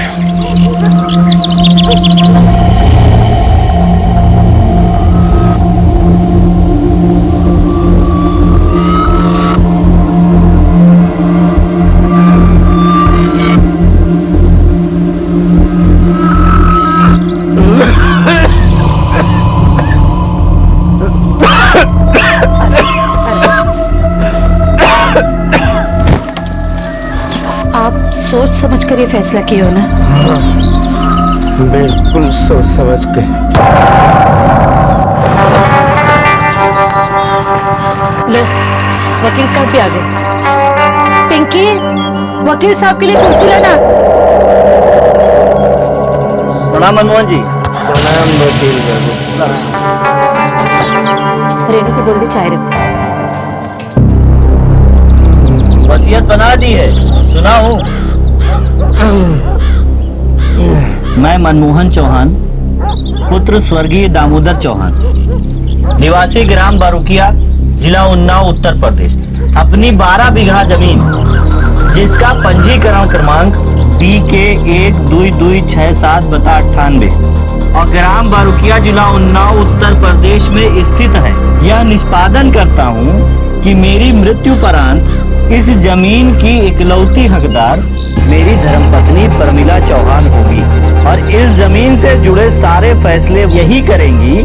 सोच समझ कर ये फैसला किया हो ना? बिल्कुल सोच समझ के। लो, वकील साहब भी आ गए। पिंकी, वकील साहब के लिए कुर्सी लाना। प्रणाम मनमोहन जी। प्रणाम वकील बाबू। रेनू को बोल दे चाय रख दे। वसीयत बना दी है, सुना हूँ। मैं मनमोहन चौहान, पुत्र स्वर्गीय दामोदर चौहान, निवासी ग्राम बारुकिया, जिला उन्नाव, उत्तर प्रदेश, अपनी 12 बीघा जमीन जिसका पंजीकरण क्रमांक BK 12267/98 और ग्राम बारुकिया, जिला उन्नाव, उत्तर प्रदेश में स्थित है, यह निष्पादन करता हूँ कि मेरी मृत्यु परांत इस जमीन की इकलौती हकदार मेरी धर्मपत्नी प्रमिला चौहान होगी और इस जमीन से जुड़े सारे फैसले यही करेंगी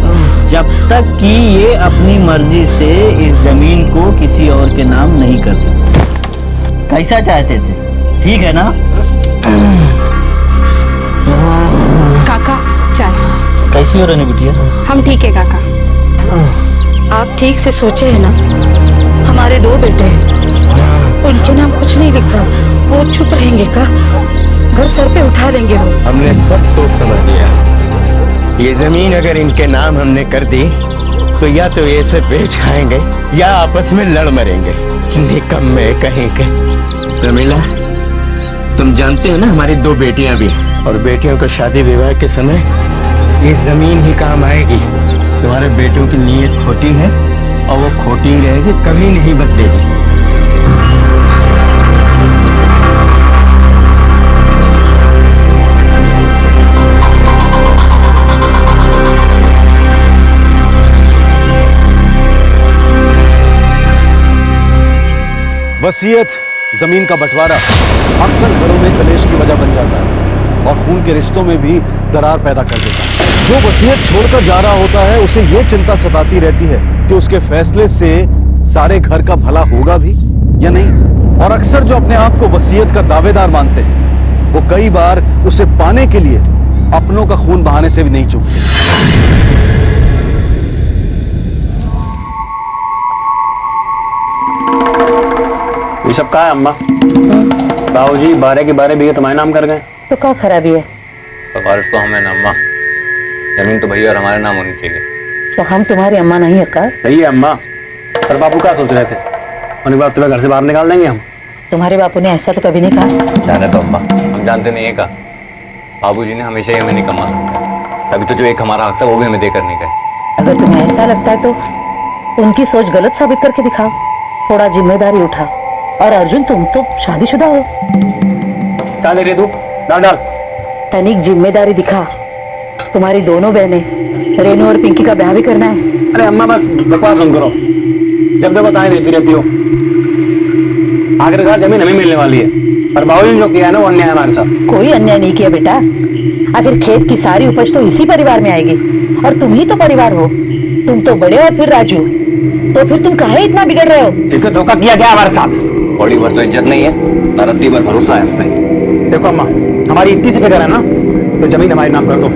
जब तक कि ये अपनी मर्जी से इस जमीन को किसी और के नाम नहीं कर देती। कैसा चाहते थे, ठीक है ना? काका चाय। कैसी हो रानी बिटिया? हम ठीक है काका। आप ठीक से सोचे है ना, हमारे 2 बेटे हैं, उनके नाम कुछ नहीं लिखा, वो चुप रहेंगे का? घर सर पे उठा लेंगे वो। हमने सब सोच समझ लिया। ये जमीन अगर इनके नाम हमने कर दी तो या तो ये सब बेच खाएंगे या आपस में लड़ मरेंगे। निकम्मे कहीं के। प्रमिला, तुम जानते हो ना हमारी 2 बेटियां भी, और बेटियों को शादी विवाह के समय ये जमीन ही काम आएगी। तुम्हारे बेटों की नीयत खोटी है और वो खोटी रहेगी, कभी नहीं बदलेगी। वसीयत, जमीन का बंटवारा अक्सर घरों में कलेश की वजह बन जाता है और खून के रिश्तों में भी दरार पैदा कर देता है। जो वसीयत छोड़कर जा रहा होता है उसे यह चिंता सताती रहती है कि उसके फैसले से सारे घर का भला होगा भी या नहीं। और अक्सर जो अपने आप को वसीयत का दावेदार मानते हैं वो कई बार उसे पाने के लिए अपनों का खून बहाने से भी नहीं चूकते। ये सब कहा है अम्मा? बाबूजी 12 के 12 बीघे तुम्हारे नाम कर गए। तो क्या खराबी है? सिफारिश तो हमें ना अम्मा, जमीन तो भैया और हमारे नाम होनी चाहिए। तो हम तुम्हारी अम्मा नहीं है का? सही है अम्मा, पर बापू क्या सोच रहे थे? उनके बाद तुम्हें घर से बाहर निकाल देंगे हम। तुम्हारे बापू ने ऐसा तो कभी नहीं कहा। जाने तो अम्मा, हम जानते नहीं है का। बाबूजी ने हमेशा ही हमें नहीं कमा सकता, तभी तो जो एक हमारा हक था वो भी हमें देकर नहीं गए। अगर तुम्हें ऐसा लगता है तो उनकी सोच गलत साबित करके दिखाओ। थोड़ा जिम्मेदारी उठा। और अर्जुन, तुम तो शादीशुदा हो। क्या ले रही तू? डाल। तनिक जिम्मेदारी दिखा। तुम्हारी दोनों बहनें रेनू और पिंकी का ब्याह भी करना है। अरे अम्मा बस बकवास सुन करो, जब देखो ताई देती रहती हो। आखिरकार जमीन हमें मिलने वाली है, पर बाबूजी ने जो किया है ना वो अन्याय है हमारे साथ। कोई अन्याय नहीं किया बेटा। आखिर खेत की सारी उपज तो इसी परिवार में आएगी और तुम ही तो परिवार हो। तुम तो बड़े और फिर राजू, तो फिर तुम काहे इतना बिगड़ रहे हो? ठीक है, धोखा किया गया हमारे साथ। बड़ी भर तो इज्जत नहीं है, ना रत्ती भर भरोसा है। देखो अम्मा, हमारी इतनी सी फिक्र है ना, तो जमीन हमारे नाम कर दो,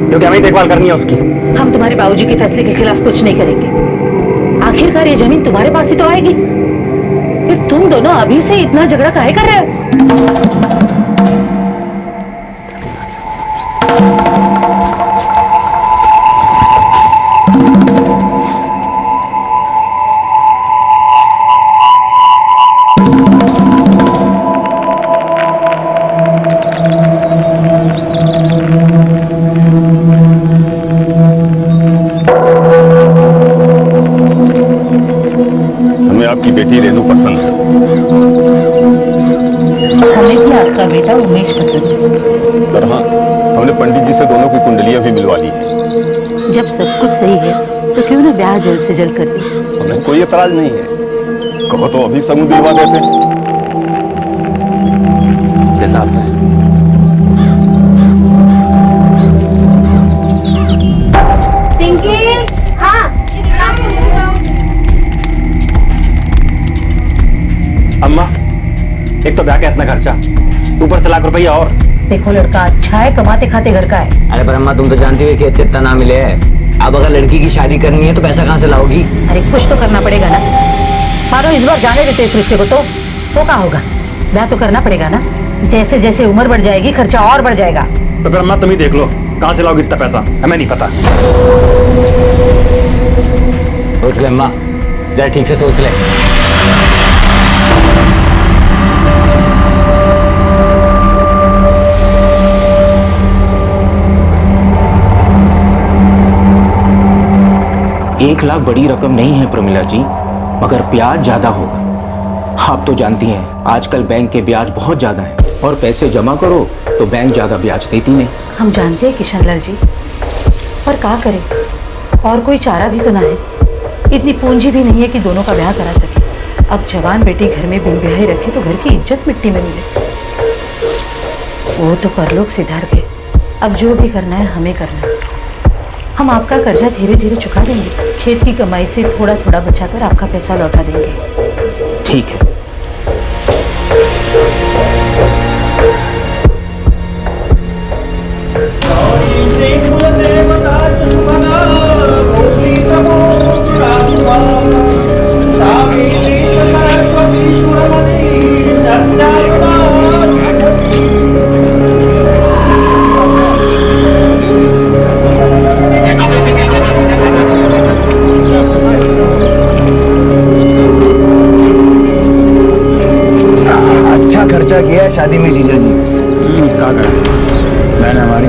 क्योंकि हमें देखभाल करनी है उसकी। हम तुम्हारे बाबूजी के फैसले के खिलाफ कुछ नहीं करेंगे। आखिरकार ये जमीन तुम्हारे पास ही तो आएगी। फिर तुम दोनों अभी से इतना झगड़ा काहे कर रहे हो? आपकी बेटी रेनू पसंद है। हमें भी आपका बेटा उमेश पसंद है। पर हाँ, हमने पंडित जी से दोनों की कुंडलियां भी मिलवा ली है। जब सब कुछ सही है तो क्यों ना ब्याह जल्द से जल्द कर दे। हमें कोई एतराज नहीं है, कहो तो अभी समूह दिलवा देते। जैसा आपने। पिंकी, हाँ अम्मा, एक तो ब्याह का इतना खर्चा, ऊपर से लाख रुपया और। देखो लड़का अच्छा है, कमाते खाते घर का है। अरे पर अम्मा, तुम तो जानती हो कि कितना ना मिले है। अब अगर लड़की की शादी करनी है तो पैसा कहाँ से लाओगी? अरे कुछ तो करना पड़ेगा ना। मानो इस बार जाने देते इस रिश्ते को तो क्या होगा? ब्याह तो करना पड़ेगा ना। जैसे जैसे उम्र बढ़ जाएगी खर्चा और बढ़ जाएगा। तो फिर अम्मा तुम ही देख लो, कहाँ से लाओगी इतना पैसा, हमें नहीं पता। सोच ले अम्मा, जरा ठीक से सोच ले। एक लाख बड़ी रकम नहीं है प्रमिला जी, मगर ब्याज ज्यादा होगा। आप तो जानती हैं आजकल बैंक के ब्याज बहुत ज्यादा है, और पैसे जमा करो तो बैंक ज्यादा ब्याज देती नहीं। हम जानते हैं किशनलाल जी, पर क्या करें, और कोई चारा भी तो ना है। इतनी पूंजी भी नहीं है कि दोनों का ब्याह करा सके। अब जवान बेटी घर में बिन ब्याही रखे तो घर की इज्जत मिट्टी में मिले। वो तो परलोक सिधार गए, अब जो भी करना है हमें करना है। हम आपका कर्जा धीरे धीरे चुका देंगे, खेत की कमाई से थोड़ा थोड़ा बचाकर आपका पैसा लौटा देंगे। ठीक है। अच्छा खर्चा किया है शादी में जीजा जी। क्या करें, मैंने हमारी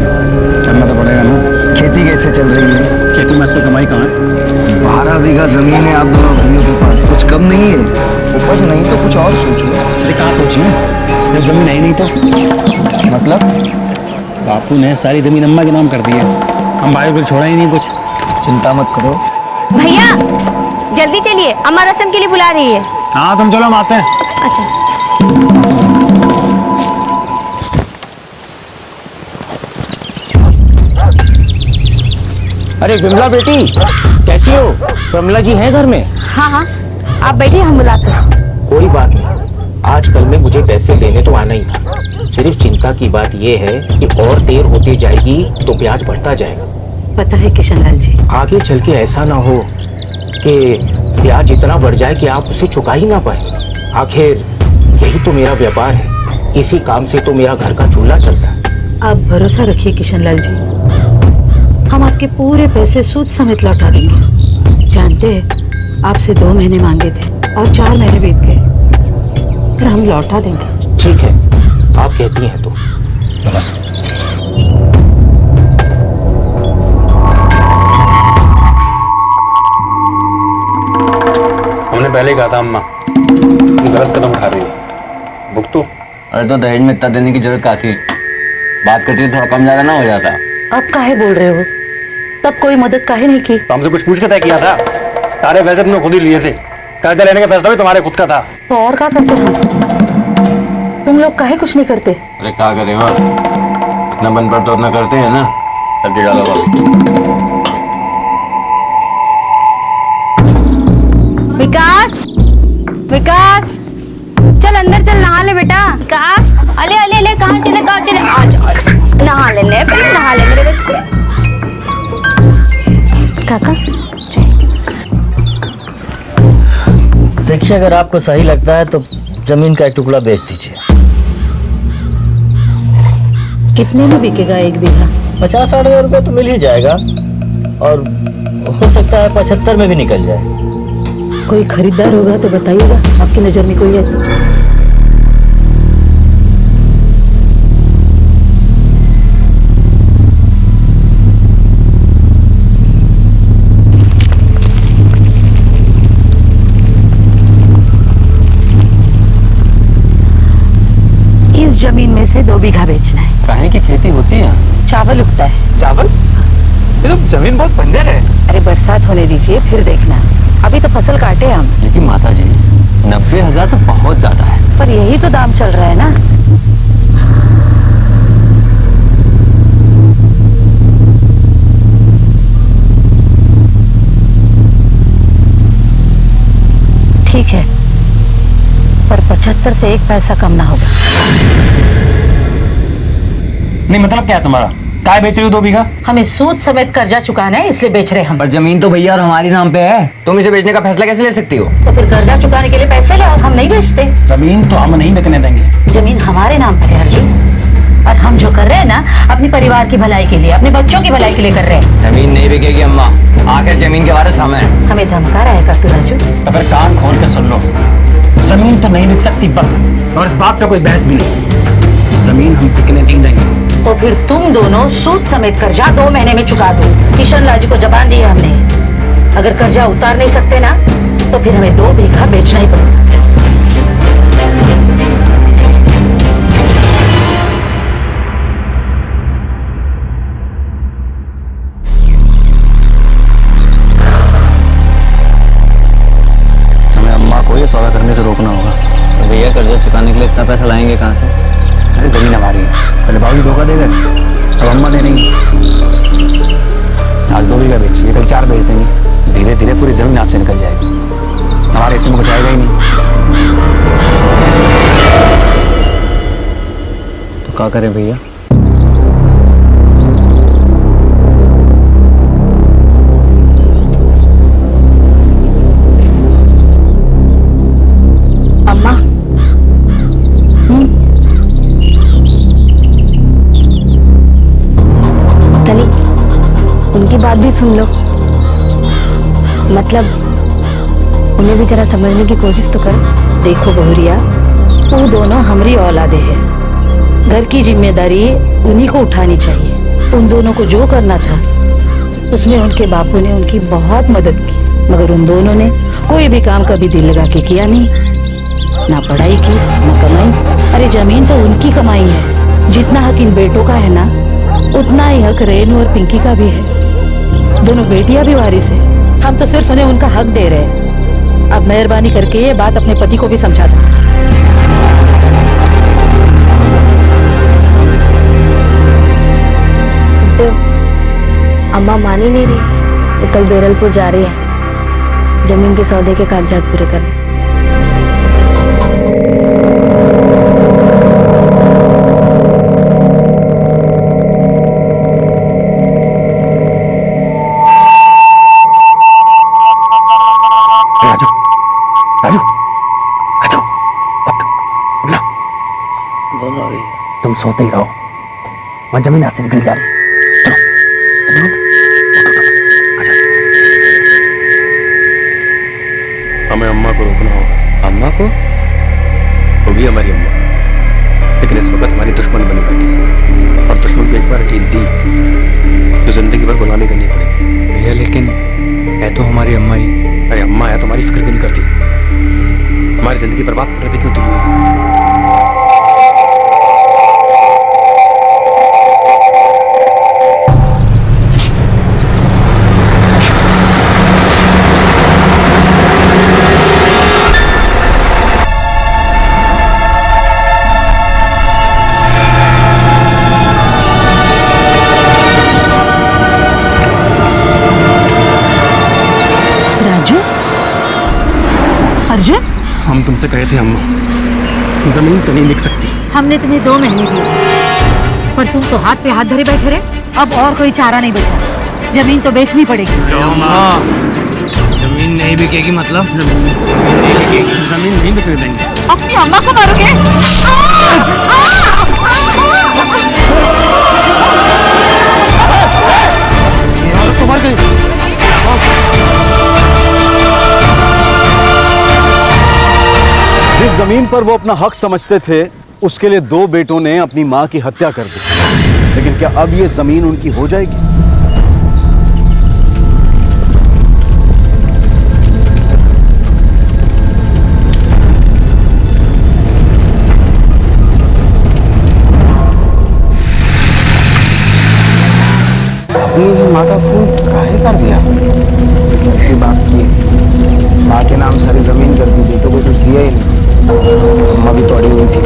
करना तो पड़ेगा ना। खेती कैसे चल रही है? खेती में इस पर कमाई कहाँ है? 12 बीघा जमीन है आप दोनों भाइयों के पास, कुछ कम नहीं है। उपज नहीं तो कुछ और सोचो। अरे कहाँ सोचिए, जब जमीन है ही नहीं तो। मतलब बापू ने सारी जमीन अम्मा के नाम कर दी है, हम भाई को छोड़ा ही नहीं कुछ। चिंता मत करो। भैया जल्दी चलिए, अम्मा रस्म के लिए बुला रही है। हाँ तुम चलो, हम आते हैं। अच्छा। अरे विमला बेटी कैसी हो? विमला जी हैं घर में? हाँ हाँ आप बैठिए, हम बुलाते हैं। कोई बात नहीं, आजकल में मुझे पैसे लेने तो आना ही था। सिर्फ चिंता की बात यह है कि और देर होती जाएगी तो ब्याज बढ़ता जाएगा। पता है किशनलाल जी, आगे चल के ऐसा ना हो कि ब्याज इतना बढ़ जाए कि आप उसे चुका ही ना पाए। आखिर यही तो मेरा व्यापार है, इसी काम से तो मेरा घर का चूल्हा चलता है। आप भरोसा रखिए किशनलाल जी, हम आपके पूरे पैसे सूद समेत लौटा देंगे। जानते हैं आपसे 2 महीने मांगे थे और 4 महीने बीत गए, फिर हम लौटा देंगे। ठीक है, आप कहती हैं तो। हमने पहले ही कहा था अम्मा, गलत कदम उठा रही है, भुगतो। अरे तो दहेज में इतना देने की जरूरत क्या थी? बात करती थोड़ा कम ज्यादा ना हो जाता। अब काहे बोल रहे हो? तब कोई मदद काहे नहीं की? तो हमसे कुछ पूछ के तय किया था? सारे पैसे तुमने खुद ही लिए थे, कर्जा लेने का फैसला भी तुम्हारे खुद का था। तो और क्या करते हम? तुम लोग काहे कुछ नहीं करते? अरे क्या करे हो, इतना बन पर तो उतना करते हैं ना। सब्जी डालो भाभी। विकास, विकास चल अंदर चल, नहा ले बेटा। विकास अले अले अले, कहाँ चले कहाँ चले? आज नहा ले, पहले नहा ले मेरे बच्चे। काका देखिए, अगर आपको सही लगता है तो जमीन का एक टुकड़ा बेच दीजिए। कितने में बिकेगा 1 बीघा? 50-60 हज़ार रुपये तो मिल ही जाएगा, और हो सकता है 75 में भी निकल जाए। कोई खरीदार होगा तो बताइएगा, आपकी नजर में कोई है तो। इस जमीन में से 2 बीघा बेचना है। काहे की खेती होती है? चावल उगता है। चावल? ये तो जमीन बहुत बंजर है। अरे बरसात होने दीजिए फिर देखना, अभी तो फसल काटे हम। लेकिन माता जी 90,000 तो बहुत ज्यादा है। पर यही तो दाम चल रहा है ना। ठीक है, पर 75 से 1 पैसा कम ना होगा। नहीं मतलब क्या है तुम्हारा? काय बेच रही हो 2 बीघा? हमें सूद समेत कर्जा चुकाना है, इसलिए बेच रहे हम। पर जमीन तो भैया और हमारी नाम पे है, तुम इसे बेचने का फैसला कैसे ले सकती हो? तो फिर कर्जा चुकाने के लिए पैसे ले आओ, हम नहीं बेचते। जमीन तो हम नहीं बिकने देंगे। जमीन हमारे नाम पर है अर्जुन, और हम जो कर रहे हैं ना, अपने परिवार की भलाई के लिए, अपने बच्चों की भलाई के लिए कर रहे हैं। जमीन नहीं बिकेगी अम्मा, आखिर जमीन के वारिस हम हैं। हमें धमका रहा है का तू राजू? तो फिर कान खोल के सुन लो, जमीन तो नहीं बिक सकती बस, और इस बात पे कोई बहस भी नहीं। जमीन हम बिकने नहीं देंगे। तो फिर तुम दोनों सूद समेत कर्जा 2 महीने में चुका दो। किशनलाल जी को जबान दी है हमने, अगर कर्जा उतार नहीं सकते ना तो फिर हमें 2 बीघा बेचना ही पड़ेगा। हमें अम्मा को ये सौदा करने से रोकना होगा। तो भैया कर्जा चुकाने के लिए इतना पैसा लाएंगे कहाँ से? अरे जमीन हमारी है, पहले बाबूजी धोखा दे गए, अब अम्मा दे नहीं। आज 2 बीघा बेचिए, कल 4 बेच देंगे, धीरे धीरे पूरी जमीन हाथ से निकल जाएगी, हमारे हिस्से में कुछ आएगा ही नहीं। तो क्या करें भैया? अम्मा तनी उनकी बात भी सुन लो, मतलब उन्हें भी जरा समझने की कोशिश तो कर। देखो बहुरिया, वो दोनों हमारी औलादे हैं, घर की जिम्मेदारी उन्हीं को उठानी चाहिए। उन दोनों को जो करना था उसमें उनके बापू ने उनकी बहुत मदद की, मगर उन दोनों ने कोई भी काम कभी दिल लगा के किया नहीं, ना पढ़ाई की ना कमाई। अरे जमीन तो उनकी कमाई है, जितना हक इन बेटों का है ना उतना ही हक रेनू और पिंकी का भी है। दोनों बेटियां भी वारिस है, हम तो सिर्फ उन्हें उनका हक दे रहे हैं। अब मेहरबानी करके ये बात अपने पति को भी समझा दो। सुनते हो, अम्मा मान ही नहीं रही, वो कल बेरलपुर जा रही है जमीन के सौदे के कागजात पूरे करने। तुम सोते ही रहो, वहां जमीन हाथ से निकल जा रही है। चलो हमें अम्मा को रोकना होगा। अम्मा को? होगी हमारी अम्मा, लेकिन इस वक्त हमारी दुश्मन बनी बैठी, और दुश्मन को एक बार ढील दी तो जिंदगी भर गुलामी करनी पड़ेगी। भैया लेकिन है तो हमारी अम्मा ही। अरे अम्मा है तो हमारी फिक्र क्यों नहीं करती? हमारी जिंदगी बर्बाद करने पे क्यों तुली हुई? अर्जुन, हम तुमसे कहे थे अम्मा, जमीन तो नहीं बिक सकती। हमने तुम्हें 2 महीने दिए, पर तुम तो हाथ पे हाथ धरे बैठे रहे। अब और कोई चारा नहीं बचा, जमीन तो बेचनी पड़ेगी। जमीन नहीं बिकेगी मतलब? जमीन नहीं बिकने देंगे। अपनी अम्मा को मारोगे? तो मर गई। जिस जमीन पर वो अपना हक समझते थे, उसके लिए 2 बेटों ने अपनी मां की हत्या कर दी। लेकिन क्या अब ये जमीन उनकी हो जाएगी? अपनी माँ का खून काहे कर दिया? ऐसी बात की, माँ के नाम सारी जमीन कर दी, बेटों को कुछ दिया ही नहीं। अम्मा भी तो अड़ी हुई थी।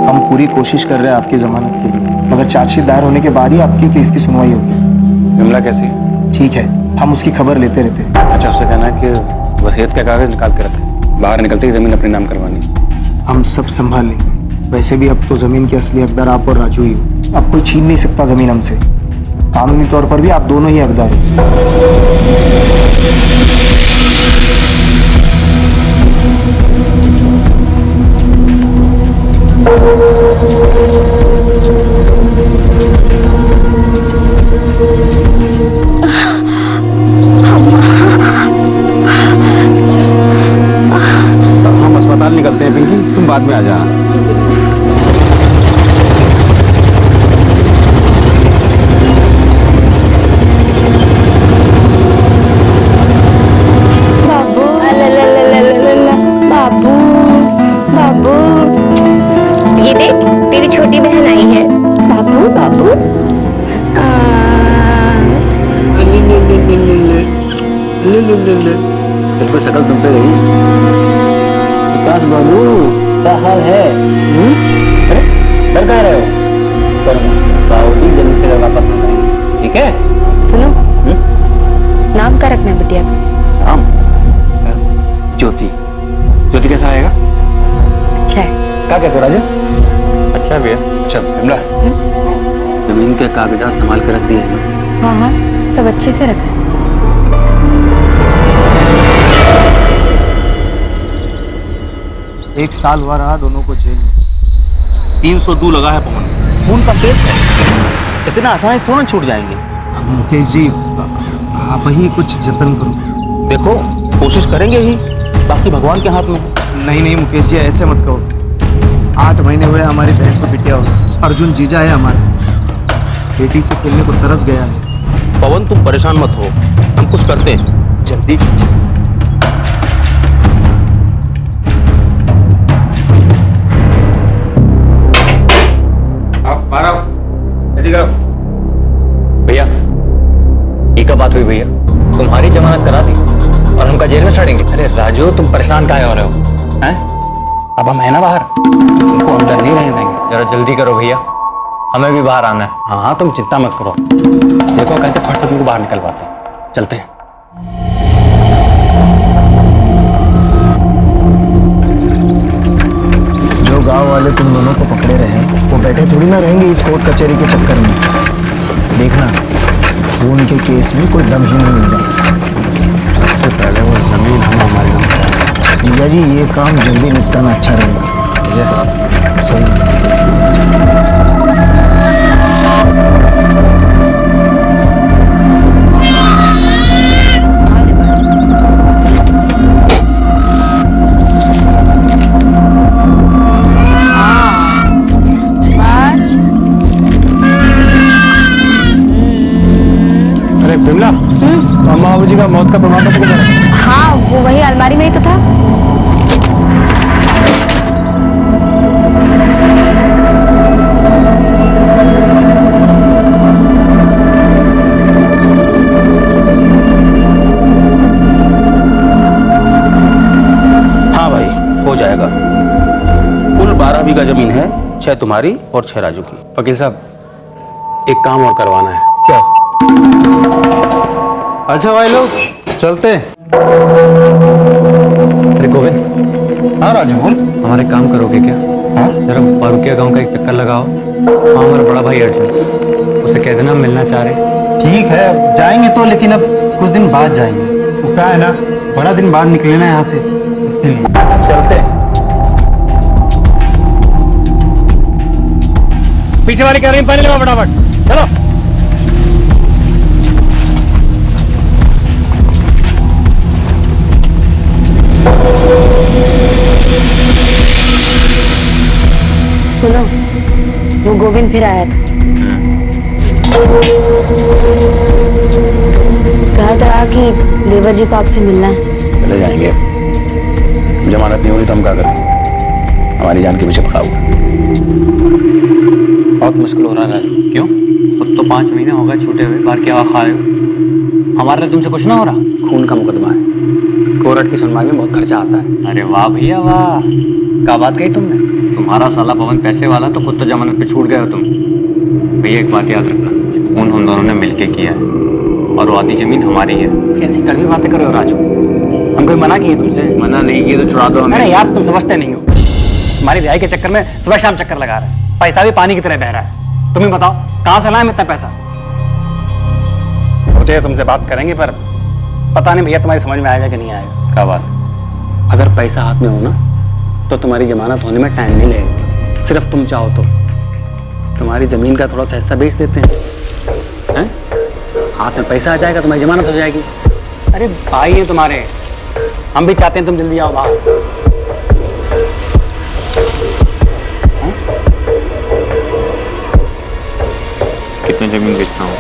हम पूरी कोशिश कर रहे हैं आपकी जमानत के लिए, मगर चार्जशीट दायर होने के बाद ही आपकी केस की सुनवाई होगी। विमला कैसी है? ठीक है, हम उसकी खबर लेते रहते हैं। अच्छा, उससे कहना कि वसीयत का कागज निकाल के रखे, बाहर निकलते ही जमीन अपने नाम करवानी। हम सब संभाल लेंगे। वैसे भी अब तो जमीन के असली हकदार आप और राजू ही हो, अब कोई छीन नहीं सकता जमीन हमसे। कानूनी तौर पर भी आप दोनों ही हकदार हो। हम अस्पताल निकलते हैं पिंकी, तुम बाद में आ जाना। बाबू बाबू, ये देख तेरी छोटी बहन आई है। बाबू बाबू बिल्कुल शक्ल तुम पे गई। विकास बाबू क्या हाल है? अरे डर कहाँ रहे हो? बाबूजी जल्दी से वापस आ जाएंगे, ठीक है? सुनो, नाम क्या रखना है बिटिया का? नाम ज्योति। ज्योति कैसा आएगा? अच्छा है। क्या कहते हो राजू? अच्छा भैया। अच्छा विमला, जमीन के कागजात संभाल कर रख दिए हैं ना? हाँ हाँ, सब अच्छे से रखा है। एक साल हुआ रहा दोनों को जेल में। 302 लगा है पवन, खून का केस है, इतना आसानी थोड़ा छूट जाएंगे। मुकेश जी, आप ही कुछ जतन करो। देखो कोशिश करेंगे ही, बाकी भगवान के हाथ में है। नहीं नहीं मुकेश जी, ऐसे मत कहो। 8 महीने हुए हमारी बहन को बिटिया हो। अर्जुन जीजा है हमारा, बेटी से खेलने को तरस गया है। पवन तुम परेशान मत हो, हम कुछ करते हैं, जल्दी कीजिए। भैया ये क्या बात हुई भैया? तुम्हारी जमानत करा दी और हमका जेल में सड़ेंगे? अरे राजू तुम परेशान काहे हो रहे हो? हैं? अब हम है ना बाहर, तुमको अंदर नहीं रहने देंगे। जरा जल्दी करो भैया, हमें भी बाहर आना है। हाँ हाँ तुम चिंता मत करो, देखो कैसे फट से तुमको बाहर निकलवाते हैं। चलते हैं। जो गांव वाले तुम दोनों को पकड़े रहे वो बैठे थोड़ी ना रहेंगे इस कोर्ट कचहरी के चक्कर में। देखना वो उनके केस में कोई दम ही नहीं मिलेगा। सबसे पहले वो जमीन हम हमारे नाम कराएंगे। जीजा जी ये काम जल्दी निपटाना अच्छा रहेगा। सही। विमला, मामा बाबूजी का मौत का प्रमाण पत्र किधर है? हाँ वो वही अलमारी में ही तो था। हाँ भाई हो जाएगा। कुल 12 बीघा जमीन है, 6 तुम्हारी और 6 राजू की। वकील साहब एक काम और करवाना है। क्या? अच्छा भाई लोग चलते हैं। अरे गोविंद। हाँ राजू बोल। हमारे काम करोगे क्या? हाँ? जरा बारुकिया गांव का एक चक्कर लगाओ। हाँ हमारा बड़ा भाई अर्जुन, उसे कह देना मिलना चाह रहे। ठीक है अब जाएंगे तो, लेकिन अब कुछ दिन बाद जाएंगे। वो क्या है ना, बड़ा दिन बाद निकले ना यहाँ से, इसीलिए चलते हैं। पीछे वाली कैबिन में पानी लगाओ फटाफट, चलो। सुनो, वो गोविंद फिर आया था। कहा था कि देवर जी को आपसे मिलना है। चले जाएंगे, जमानत नहीं होगी तो हम क्या करें? हमारी जान के पीछे खड़ा हुआ। बहुत मुश्किल हो रहा है। क्यों? खुद तो 5 महीने हो गए छूटे हुए, बाहर क्या खा रहे हो? हमारे लिए तुमसे कुछ ना हो रहा? खून का मुकदमा है, कोर्ट की सुनवाई में बहुत खर्चा आता है। अरे वाह भैया वाह, क्या बात कही तुमने। तुम्हारा साला पवन पैसे वाला, तो खुद तो जमानत पे छूट गए हो तुम। भैया एक बात याद रखना, खून हम दोनों ने मिलके किया है और वो आधी जमीन हमारी है। कैसी कड़वी बातें कर रहे हो राजू? हम कोई मना किए तुमसे? मना नहीं किए तो छुड़ा दो हमें। अरे यार तुम समझते नहीं हो, हमारी रिहाई के चक्कर में सुबह शाम चक्कर लगा रहे हैं, पैसा भी पानी की तरह बह रहा है। तुम्हें बताओ कहाँ से लाए इतना पैसा? सोचे तुमसे बात करेंगे, पर पता नहीं भैया तुम्हारी समझ में आएगा कि नहीं आएगा। क्या बात? अगर पैसा हाथ में हो ना तो तुम्हारी जमानत होने में टाइम नहीं लगेगा। सिर्फ तुम चाहो तो तुम्हारी जमीन का थोड़ा सा हिस्सा बेच देते हैं, हाथ में पैसा आ जाएगा, तुम्हारी जमानत हो जाएगी। अरे भाई है तुम्हारे, हम भी चाहते हैं तुम जल्दी आओ बाहर। कितनी जमीन बेचना हो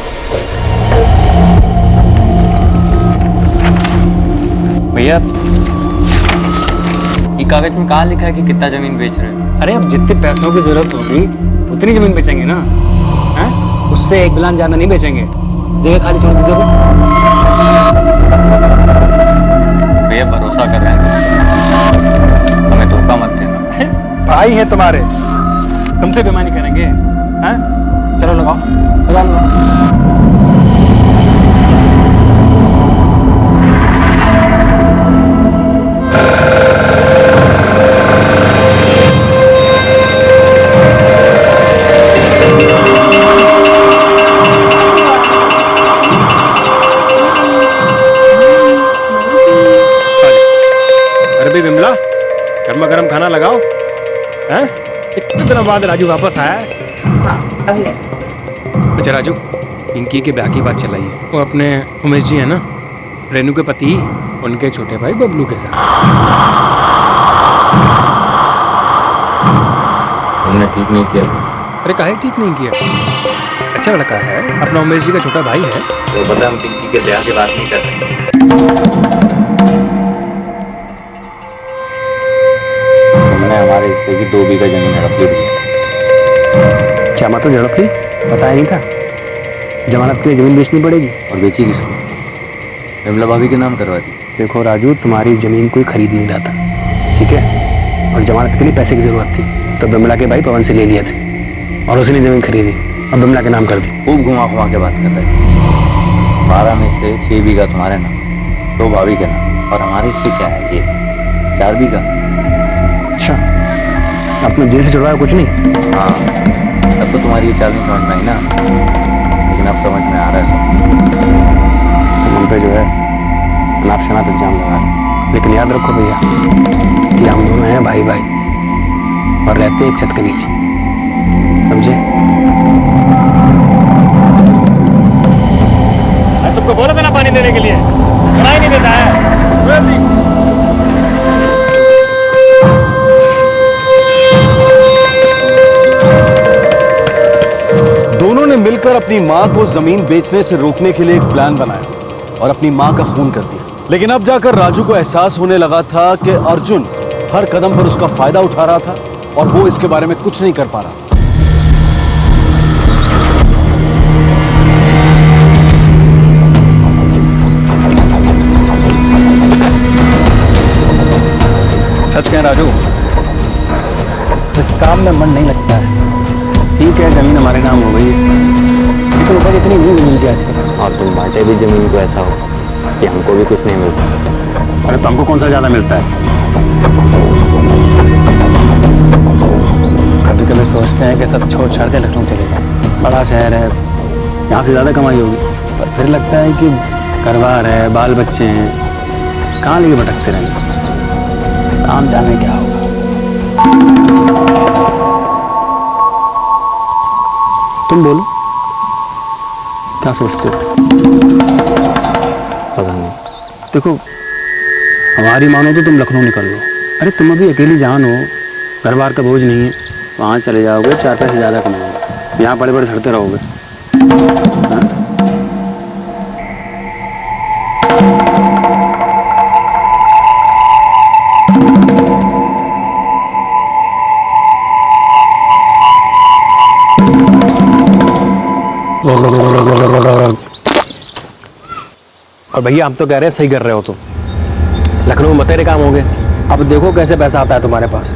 भैया? ये कागज में कहाँ लिखा है कि कितना जमीन बेच रहे हो? अरे अब जितने पैसों की जरूरत होगी उतनी जमीन बेचेंगे ना, हैं? उससे एक बिलान ज्यादा नहीं बेचेंगे। जगह खाली छोड़ दीजिए। भैया भरोसा कर रहे हैं, हमें धोखा मत देना। भाई है तुम्हारे, तुमसे बेईमानी करेंगे? हैं? चलो लगाओ, लगा लो। विमला, गर्मा गर्म खाना लगाओ। हैं? इतने दिनों बाद राजू वापस आया है। अच्छा राजू, पिंकी के ब्याह की बात चलाई है। वो अपने उमेश जी है ना, रेनू के पति, उनके छोटे भाई बबलू के साथ। तुमने ठीक नहीं किया। अरे काहे ठीक नहीं किया? अच्छा लड़का है, अपना उमेश जी का छोटा भाई है। तो बता, हम पिंकी के ब्याह की बात नहीं कर रहे। तुमने हमारे हिस्से की 2 बीघा जमीन हड़प ली। क्या मतलब झड़प ली? बताया नहीं था। जमानत के लिए जमीन बेचनी पड़ेगी। और बेची किसको? विमला भाभी के नाम करवा दी। देखो राजू, तुम्हारी जमीन कोई खरीद नहीं रहा था, ठीक है? और जमानत के लिए पैसे की जरूरत थी, तो बिमला के भाई पवन से ले लिए थे और उसने जमीन खरीदी और बिमला के नाम कर दी। खूब घुमा घुमा के बात कर रहे थे। 12 में से 6 बीघा तुम्हारे नाम, 2 भाभी के नाम, और हमारे हिस्से क्या है? ये 4 बीघा। अच्छा, आपने जेल से छुड़वाया कुछ नहीं? हाँ, अब तो तुम्हारी ये चाल नहीं समझ में आई ना, लेकिन अब समझ में आ रहा है सब। तुम पे जो है अनाप शनाप इल्जाम लगा रहे, लेकिन याद रखो भैया कि हम दोनों हैं भाई भाई और रहते एक छत के नीचे, समझे? तुमको बोला था ना पानी देने के लिए, सुनाई नहीं देता है। दोनों ने मिलकर अपनी मां को जमीन बेचने से रोकने के लिए एक प्लान बनाया और अपनी मां का खून कर दिया। लेकिन अब जाकर राजू को एहसास होने लगा था कि अर्जुन हर कदम पर उसका फायदा उठा रहा था और वो इसके बारे में कुछ नहीं कर पा रहा। सच कहें राजू, इस काम में मन नहीं लगता है। ठीक है, जमीन हमारे नाम हो गई, लेकिन ऊपर इतनी नहीं जमीन की आजकल। और तुम बांटे भी जमीन को ऐसा हो कि हमको भी कुछ नहीं मिलता। अरे तुमको कौन सा ज्यादा मिलता है? कभी कभी सोचते हैं कि सब छोड़ छाड़ के लखनऊ चले जाएं। बड़ा शहर है, यहाँ से ज़्यादा कमाई होगी, पर फिर लगता है कि घर बार है, बाल बच्चे हैं, कहाँ लेके भटकते रहेंगे। काम जाने क्या होगा। तुम बोलो, क्या सोचते हो? पता नहीं। देखो, हमारी मानो तो तुम लखनऊ निकल लो। अरे तुम अभी अकेली जान हो, घर बार का बोझ नहीं है, वहाँ चले जाओगे, 4 पैसे ज़्यादा कमाओगे, यहाँ बड़े बड़े सड़ते रहोगे। हाँ? और भैया हम तो कह रहे हैं सही कर रहे हो तुम, लखनऊ में बतेरे काम हो गए, अब देखो कैसे पैसा आता है तुम्हारे पास।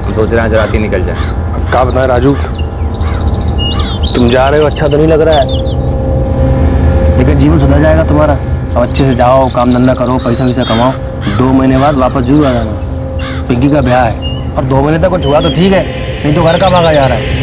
हम सोच रहे हैं रात ही निकल जाए। क्या बताएं राजू, तुम जा रहे हो अच्छा तो नहीं लग रहा है, लेकिन जीवन सुधर जाएगा तुम्हारा। अब अच्छे से जाओ, काम धंधा करो, पैसा वैसा कमाओ, 2 महीने बाद वापस जरूर आ जाना। पिंकी का ब्याह है और 2 महीने तक कुछ हुआ तो ठीक है, नहीं तो घर का भागा जा रहा है।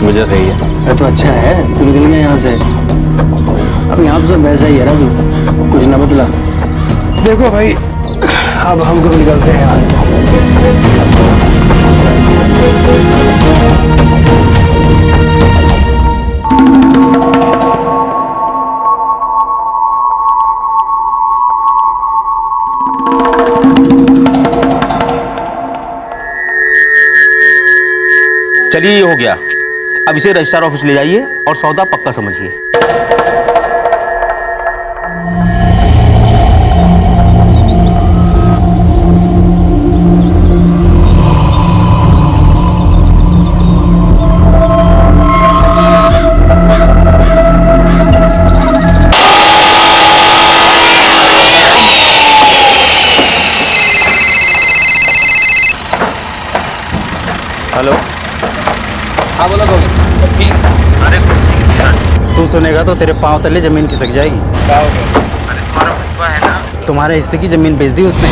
गुजर रही है। अरे तो अच्छा है तू निकल गया यहाँ से। अब यहाँ तो सब वैसा ही है राजू, कुछ ना बदला। देखो भाई अब हम कब निकलते हैं यहाँ से। चलिए ये हो गया, अब इसे रजिस्ट्रार ऑफिस ले जाइए और सौदा पक्का समझिए। हेलो, हाँ बोलो गोविंद। ठीक? अरे कुछ ठीक नहीं। तू सुनेगा तो तेरे पांव तले जमीन खिसक जाएगी। क्या हो गया? अरे तुम्हारा भैया है ना, तुम्हारे हिस्से की जमीन बेच दी उसने।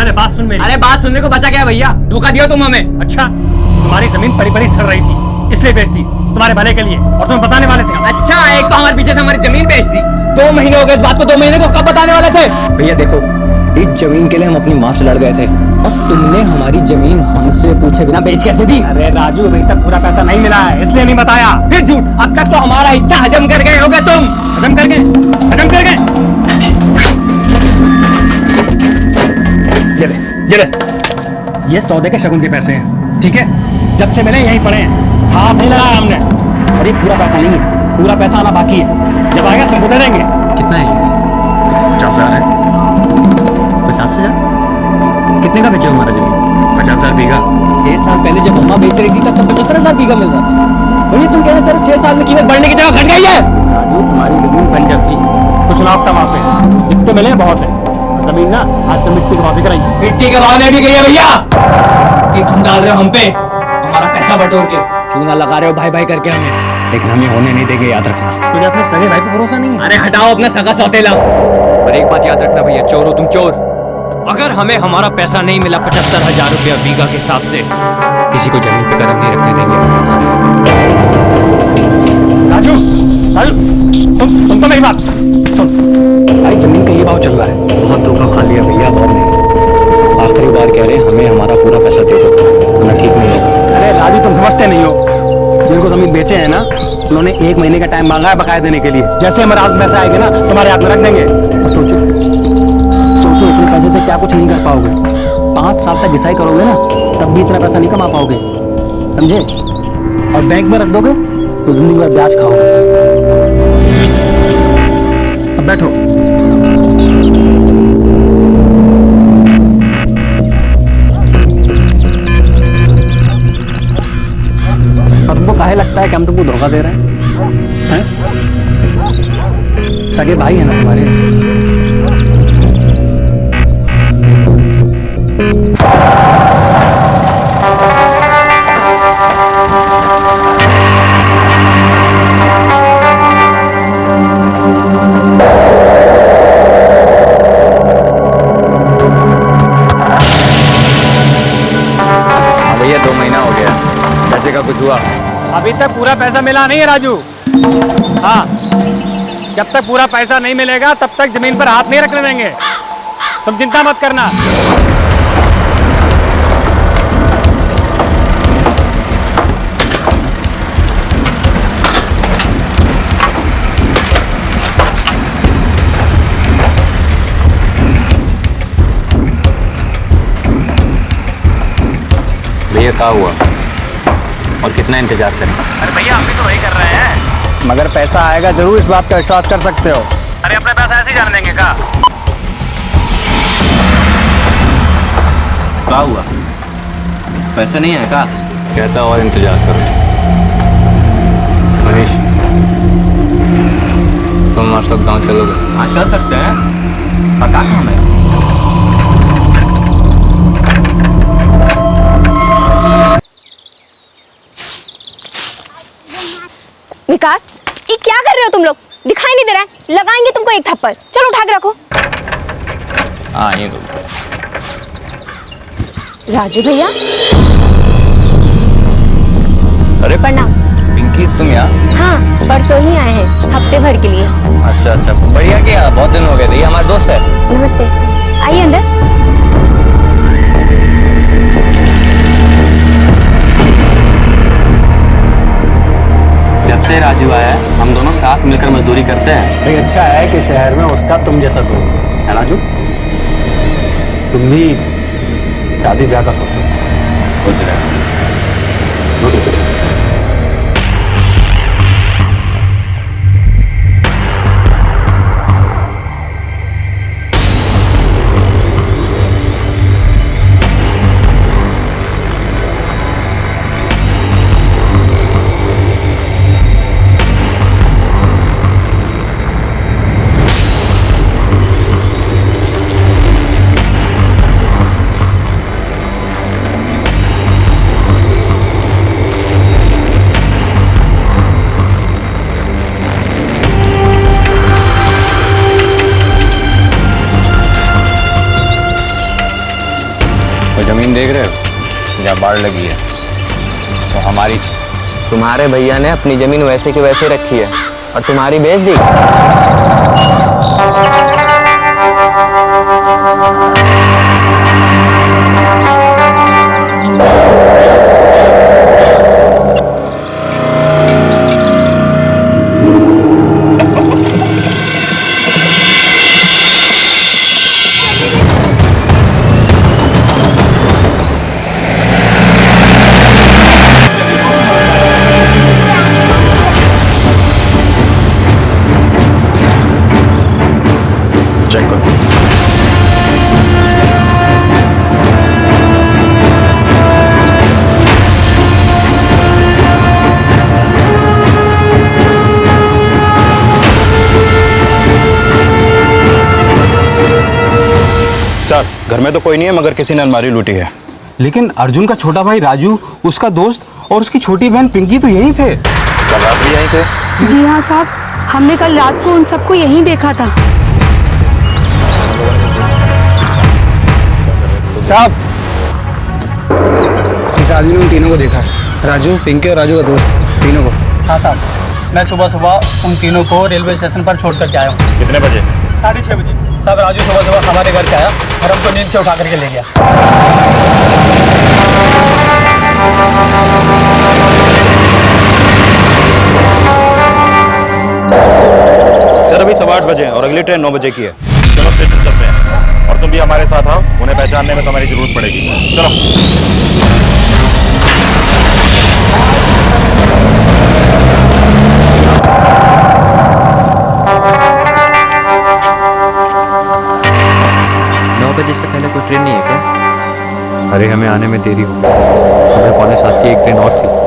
अरे बात सुन मेरी। अरे बात सुनने को बचा क्या भैया, धोखा दिया तुम हमें। अच्छा तुम्हारी जमीन पड़ी पड़ी सड़ रही थी इसलिए बेच दी, तुम्हारे भले के लिए, और तुम्हें बताने वाले थे। अच्छा एक तो हमारे पीछे से हमारी जमीन बेच दी, 2 महीने हो गए इस बात को, 2 महीने को कब बताने वाले थे? भैया देखो, इस जमीन के लिए हम अपनी माँ से लड़ गए थे और तुमने हमारी जमीन हमसे पूछे बिना बेच कैसे दी? अरे राजू अभी तक पूरा पैसा नहीं मिला है इसलिए नहीं बताया। फिर झूठ, अब तक तो हमारा हिस्सा हजम कर गए होगे तुम। हजम कर गए, हजम कर गए। ये ले, ये सौदे के शगुन के पैसे हैं, ठीक है? जब से मिले यहीं पड़े हैं, हाथ नहीं लगाया हमने। अरे पूरा पैसा नहीं है, पूरा पैसा आना बाकी है, जब आएगा तुमको दे देंगे। कितना है? 50,000 है। 50,000? कितने का बेचे हो हमारा जमीन? 50,000 बीघा। 6 साल पहले जब अम्मा बेच रही थी तब तो 75,000 बीघा मिल रहा था। भैया तुम कह रहे हो 6 साल में कीमत बढ़ने की जगह घट गई है। राजू तुम्हारी जमीन बंजर थी, कुछ लाभ था वहाँ पे, जितने मिले बहुत है। जमीन ना आजकल मिट्टी के भाव बिक रही है। मिट्टी के भाव में भी गई है भैया, कि हम डाल रहे हो हम पे हमारा पैसा बटोर के। क्यों ना लगा रहे हो भाई भाई करके हमें, लेकिन हमें होने नहीं देंगे, याद रखना। तुझे अपने सगे भाई पे भरोसा नहीं है? अरे हटाओ अपना सगा सौतेला। और एक बात याद रखना भैया, चोर हो तुम, चोर। अगर हमें हमारा पैसा नहीं मिला 75,000 रुपया बीघा के हिसाब से, किसी को जमीन पे कदम नहीं रखने देंगे, हम बता रहे हैं। राजू, राजू, तुम तो मेरी बात सुन। भाई जमीन का ये भाव चल रहा है, बहुत धोखा खा लिया भैया भाव में। आखिरी बार कह रहे हैं हमें हमारा पूरा पैसा दे दो, वरना ठीक नहीं है। अरे राजू तुम समझते नहीं हो, जिनको जमीन बेचे हैं ना उन्होंने 1 महीने का टाइम मांगा है बकाया देने के लिए। जैसे हमारे हाथ में पैसे आएंगे ना तुम्हारे हाथ में रख देंगे। और सोचो इतने पैसे से क्या कुछ नहीं कर पाओगे। 5 साल तक घिसाई करोगे ना तब भी इतना पैसा नहीं कमा पाओगे, समझे? और बैंक में रख दोगे तो जिंदगी भर ब्याज खाओगे। अब बैठो। और तुमको काहे लगता है कि हम तुमको धोखा दे रहे हैं? सगे भाई है ना तुम्हारे। भैया 2 महीना हो गया, पैसे का कुछ हुआ? अभी तक पूरा पैसा मिला नहीं है राजू। हाँ, जब तक पूरा पैसा नहीं मिलेगा तब तक जमीन पर हाथ नहीं रखने देंगे, तुम चिंता मत करना। भैया क्या हुआ और कितना इंतजार करें? अरे भैया हम भी तो वही कर रहे हैं। मगर पैसा आएगा जरूर, इस बात का विश्वास कर सकते हो। अरे अपने पैसा ऐसे ही जाने देंगे क्या? क्या हुआ? पैसा नहीं है क्या? कहता और इंतजार करो। मनीष तुम हमारे साथ गाँव चलोगे? हाँ चल सकते हैं, पर क्या काम है? विकास, ये क्या कर रहे हो तुम लोग? दिखाई नहीं दे रहा है? लगाएंगे तुमको एक थप्पड़। चलो उठा के रखो। हाँ ये रुक। राजू भैया अरे प्रणाम। पिंकी तुम यहाँ? हाँ, परसों ही आए हैं, हफ्ते भर के लिए। अच्छा अच्छा, बढ़िया किया, बहुत दिन हो गए थे। ये हमारे दोस्त है। नमस्ते, आइए अंदर। जब से राजू आया है हम दोनों साथ मिलकर मजदूरी करते हैं। भाई अच्छा है कि शहर में उसका तुम जैसा दोस्त है राजू। तुम भी शादी ब्याह का सोचो। सोच रहे हैं। जमीन देख रहे हो जहाँ बाढ़ लगी है तो हमारी। तुम्हारे भैया ने अपनी जमीन वैसे की वैसे रखी है और तुम्हारी बेच दी। सर घर में तो कोई नहीं है मगर किसी ने अलमारी लूटी है। लेकिन अर्जुन का छोटा भाई राजू, उसका दोस्त और उसकी छोटी बहन पिंकी तो यहीं थे। कल रात भी यहीं थे? जी हाँ साहब, हमने कल रात को उन सबको यहीं देखा था। साहब इस आदमी ने उन तीनों को देखा, राजू, पिंकी और राजू का दोस्त, तीनों को। हाँ साहब, मैं सुबह सुबह उन तीनों को रेलवे स्टेशन पर छोड़ करके आया हूँ। कितने बजे? 6:30 बजे। साहब राजू सुबह सुबह हमारे घर पे आया और हमको नींद से उठा करके ले गया। सर अभी 8:15 बजे हैं और अगली ट्रेन 9 बजे की है। चलो स्टेशन चलते हैं और तुम भी हमारे साथ आओ, उन्हें पहचानने में तुम्हारी जरूरत पड़ेगी। चलो। बजे से पहले कोई ट्रेन नहीं है क्या? अरे हमें आने में देरी हो गई, 6:45 की एक ट्रेन और थी।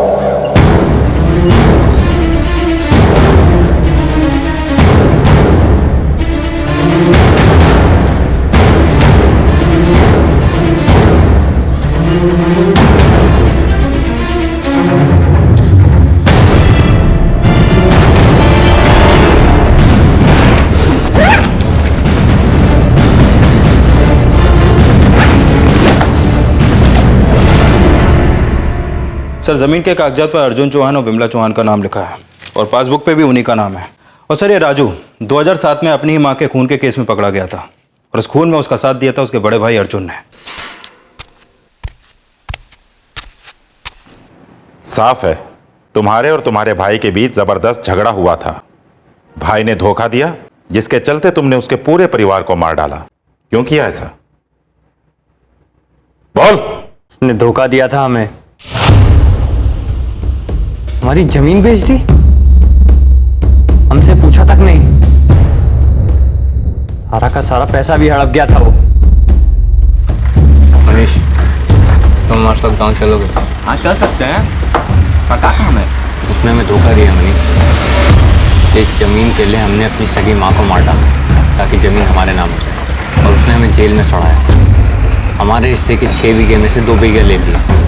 सर जमीन के कागजात पर अर्जुन चौहान और विमला चौहान का नाम लिखा है और पासबुक पे भी उन्हीं का नाम है। और सर ये राजू 2007 में अपनी ही मां के खून के केस में पकड़ा गया था और उस खून में उसका साथ दिया था उसके बड़े भाई अर्जुन ने। साफ है तुम्हारे और तुम्हारे भाई के बीच जबरदस्त झगड़ा हुआ था। भाई ने धोखा दिया जिसके चलते तुमने उसके पूरे परिवार को मार डाला। क्यों किया ऐसा? बोल। उसने धोखा दिया था हमें, हमारी जमीन बेच दी, हमसे पूछा तक नहीं। सारा का सारा पैसा भी हड़प गया था वो। मनीष तुम हमारे साथ गाँव चलोगे? हाँ चल सकते हैं, पर क्या काम है? उसने हमें धोखा दिया मनीष। इस जमीन के लिए हमने अपनी सगी माँ को मार डाला ताकि जमीन हमारे नाम हो जाए, और उसने हमें जेल में सड़ाया। हमारे हिस्से के 6 बीघे में से 2 बीघे ले लिए।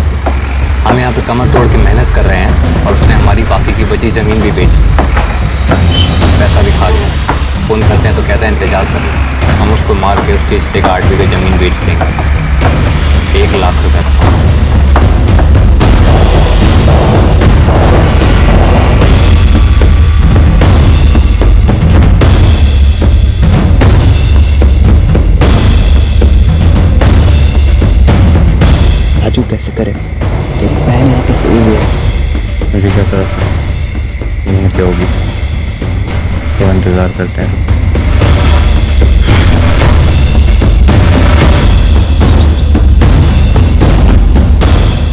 हम यहाँ पे कमर तोड़ के मेहनत कर रहे हैं और उसने हमारी बाकी की बची ज़मीन भी बेची, पैसा भी खा लिया। फ़ोन करते हैं तो कहते हैं इंतजार करो। हम उसको मार के उसके हिस्से का 8 बीघा जमीन बेच देंगे, 1 लाख रुपए का। राजू कैसे करे? तेरी बहन यहाँ पे सोई हुई है। मुझे क्या पता था नहीं क्या होगी, क्या इंतजार करते हैं।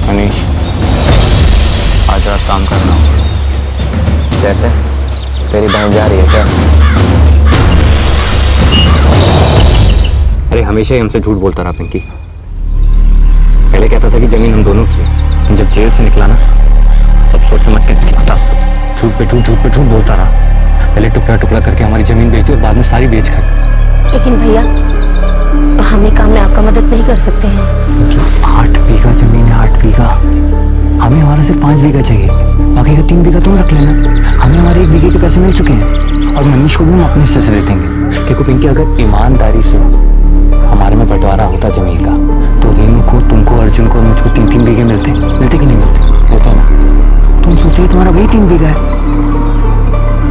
मनीष, आज रात काम करना होगा। कैसे? तेरी बहन जा रही है क्या? अरे हमेशा ही हमसे झूठ बोलता रहा पिंकी। पहले कहता था कि जमीन हम दोनों की है, जब जेल से निकला ना सब सोच समझ के निकला था। झूठ पे झूठ बोलता रहा। पहले टुकड़ा टुकड़ा करके हमारी जमीन बेच दी और बाद में सारी बेच खाई। लेकिन भैया हम ये काम में आपका मदद नहीं कर सकते हैं। 8 बीघा जमीन है, 8 बीघा। हमें हमारा सिर्फ 5 बीघा चाहिए, बाकी का 3 बीघा तुम रख लेना। हमें हमारे 1 बीघे के पैसे मिल चुके हैं और मनीष को भी हम अपने हिस्से से दे देंगे। देखो पिंकी, अगर ईमानदारी से हमारे में बंटवारा होता जमीन का तो रेनू को, तुमको, अर्जुन को, मुझको 3-3 बीघे मिलते कि नहीं मिलते? होता ना। तुम सोचो तुम्हारा वही 3 बीघा है।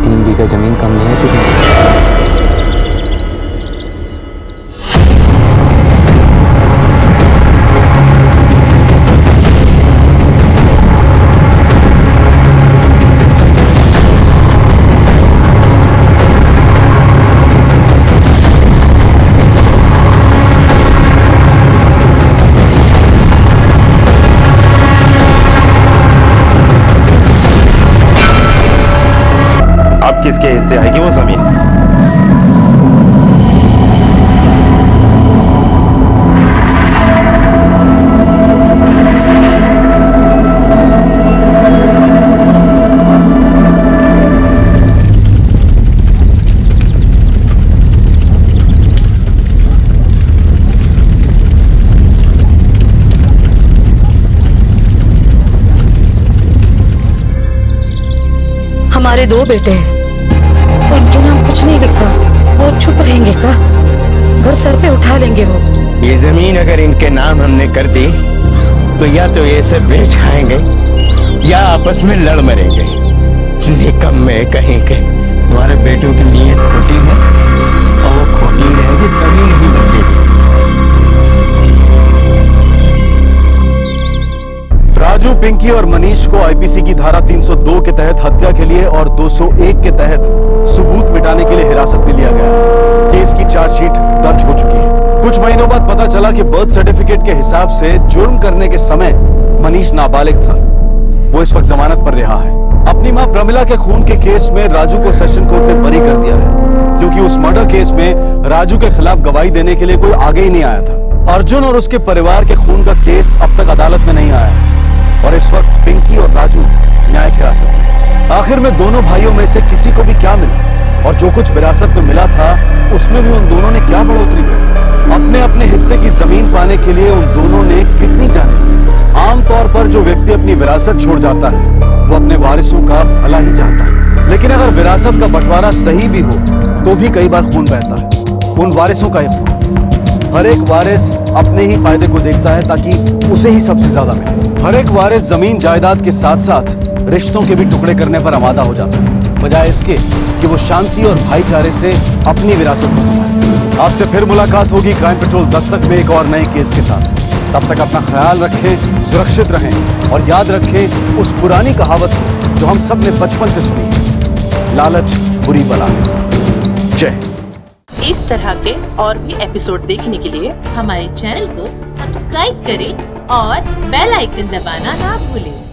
3 बीघा जमीन कम नहीं है तो किसके हिस्से आएगी वो जमीन? हमारे 2 बेटे हैं, उनके नाम कुछ नहीं लिखा। वो चुप रहेंगे का? घर सर पे उठा लेंगे वो। ये जमीन अगर इनके नाम हमने कर दी तो या तो ये सब बेच खाएंगे या आपस में लड़ मरेंगे। निकम्मे कहीं के। तुम्हारे बेटों की नीयत खोटी है और वो खोटी रहेगी तभी नहीं बदलेगी। राजू, पिंकी और मनीष को आईपीसी की धारा 302 के तहत हत्या के लिए और 201 के तहत सबूत मिटाने के लिए हिरासत में लिया गया है। केस की चार्जशीट दर्ज हो चुकी है। कुछ महीनों बाद पता चला कि बर्थ सर्टिफिकेट के हिसाब से जुर्म करने के समय मनीष नाबालिग था। वो इस वक्त जमानत पर रिहा है। अपनी मां प्रमिला के खून के केस में राजू को सेशन कोर्ट ने बरी कर दिया है, क्योंकि उस मर्डर केस में राजू के खिलाफ गवाही देने के लिए कोई आगे ही नहीं आया था। अर्जुन और उसके परिवार के खून का केस अब तक अदालत में नहीं आया और इस वक्त पिंकी और राजू न्यायिक हिरासत में। आखिर में दोनों भाइयों में से किसी को भी क्या मिला और जो कुछ विरासत में मिला था उसमें भी उन दोनों ने क्या बढ़ोतरी की? अपने अपने हिस्से की जमीन पाने के लिए उन दोनों ने कितनी जाने दी? आमतौर पर जो व्यक्ति अपनी विरासत छोड़ जाता है वो अपने वारिसों का भला ही चाहता है, लेकिन अगर विरासत का बंटवारा सही भी हो तो भी कई बार खून बहता है। उन वारिसों का हर एक वारिस अपने ही फायदे को देखता है ताकि उसे ही सबसे ज्यादा मिले। हर एक वारिस जमीन जायदाद के साथ साथ रिश्तों के भी टुकड़े करने पर आमादा हो जाता है, बजाय इसके कि वो शांति और भाईचारे से अपनी विरासत को संभाले। आपसे फिर मुलाकात होगी क्राइम पेट्रोल दस्तक में एक और नए केस के साथ। तब तक अपना ख्याल रखें, सुरक्षित रहें और याद रखें उस पुरानी कहावत को जो हम सब ने बचपन से सुनी है, लालच बुरी बला है। जय। इस तरह के और भी एपिसोड देखने के लिए हमारे चैनल को सब्सक्राइब करें और बेल आइकन दबाना ना भूलें।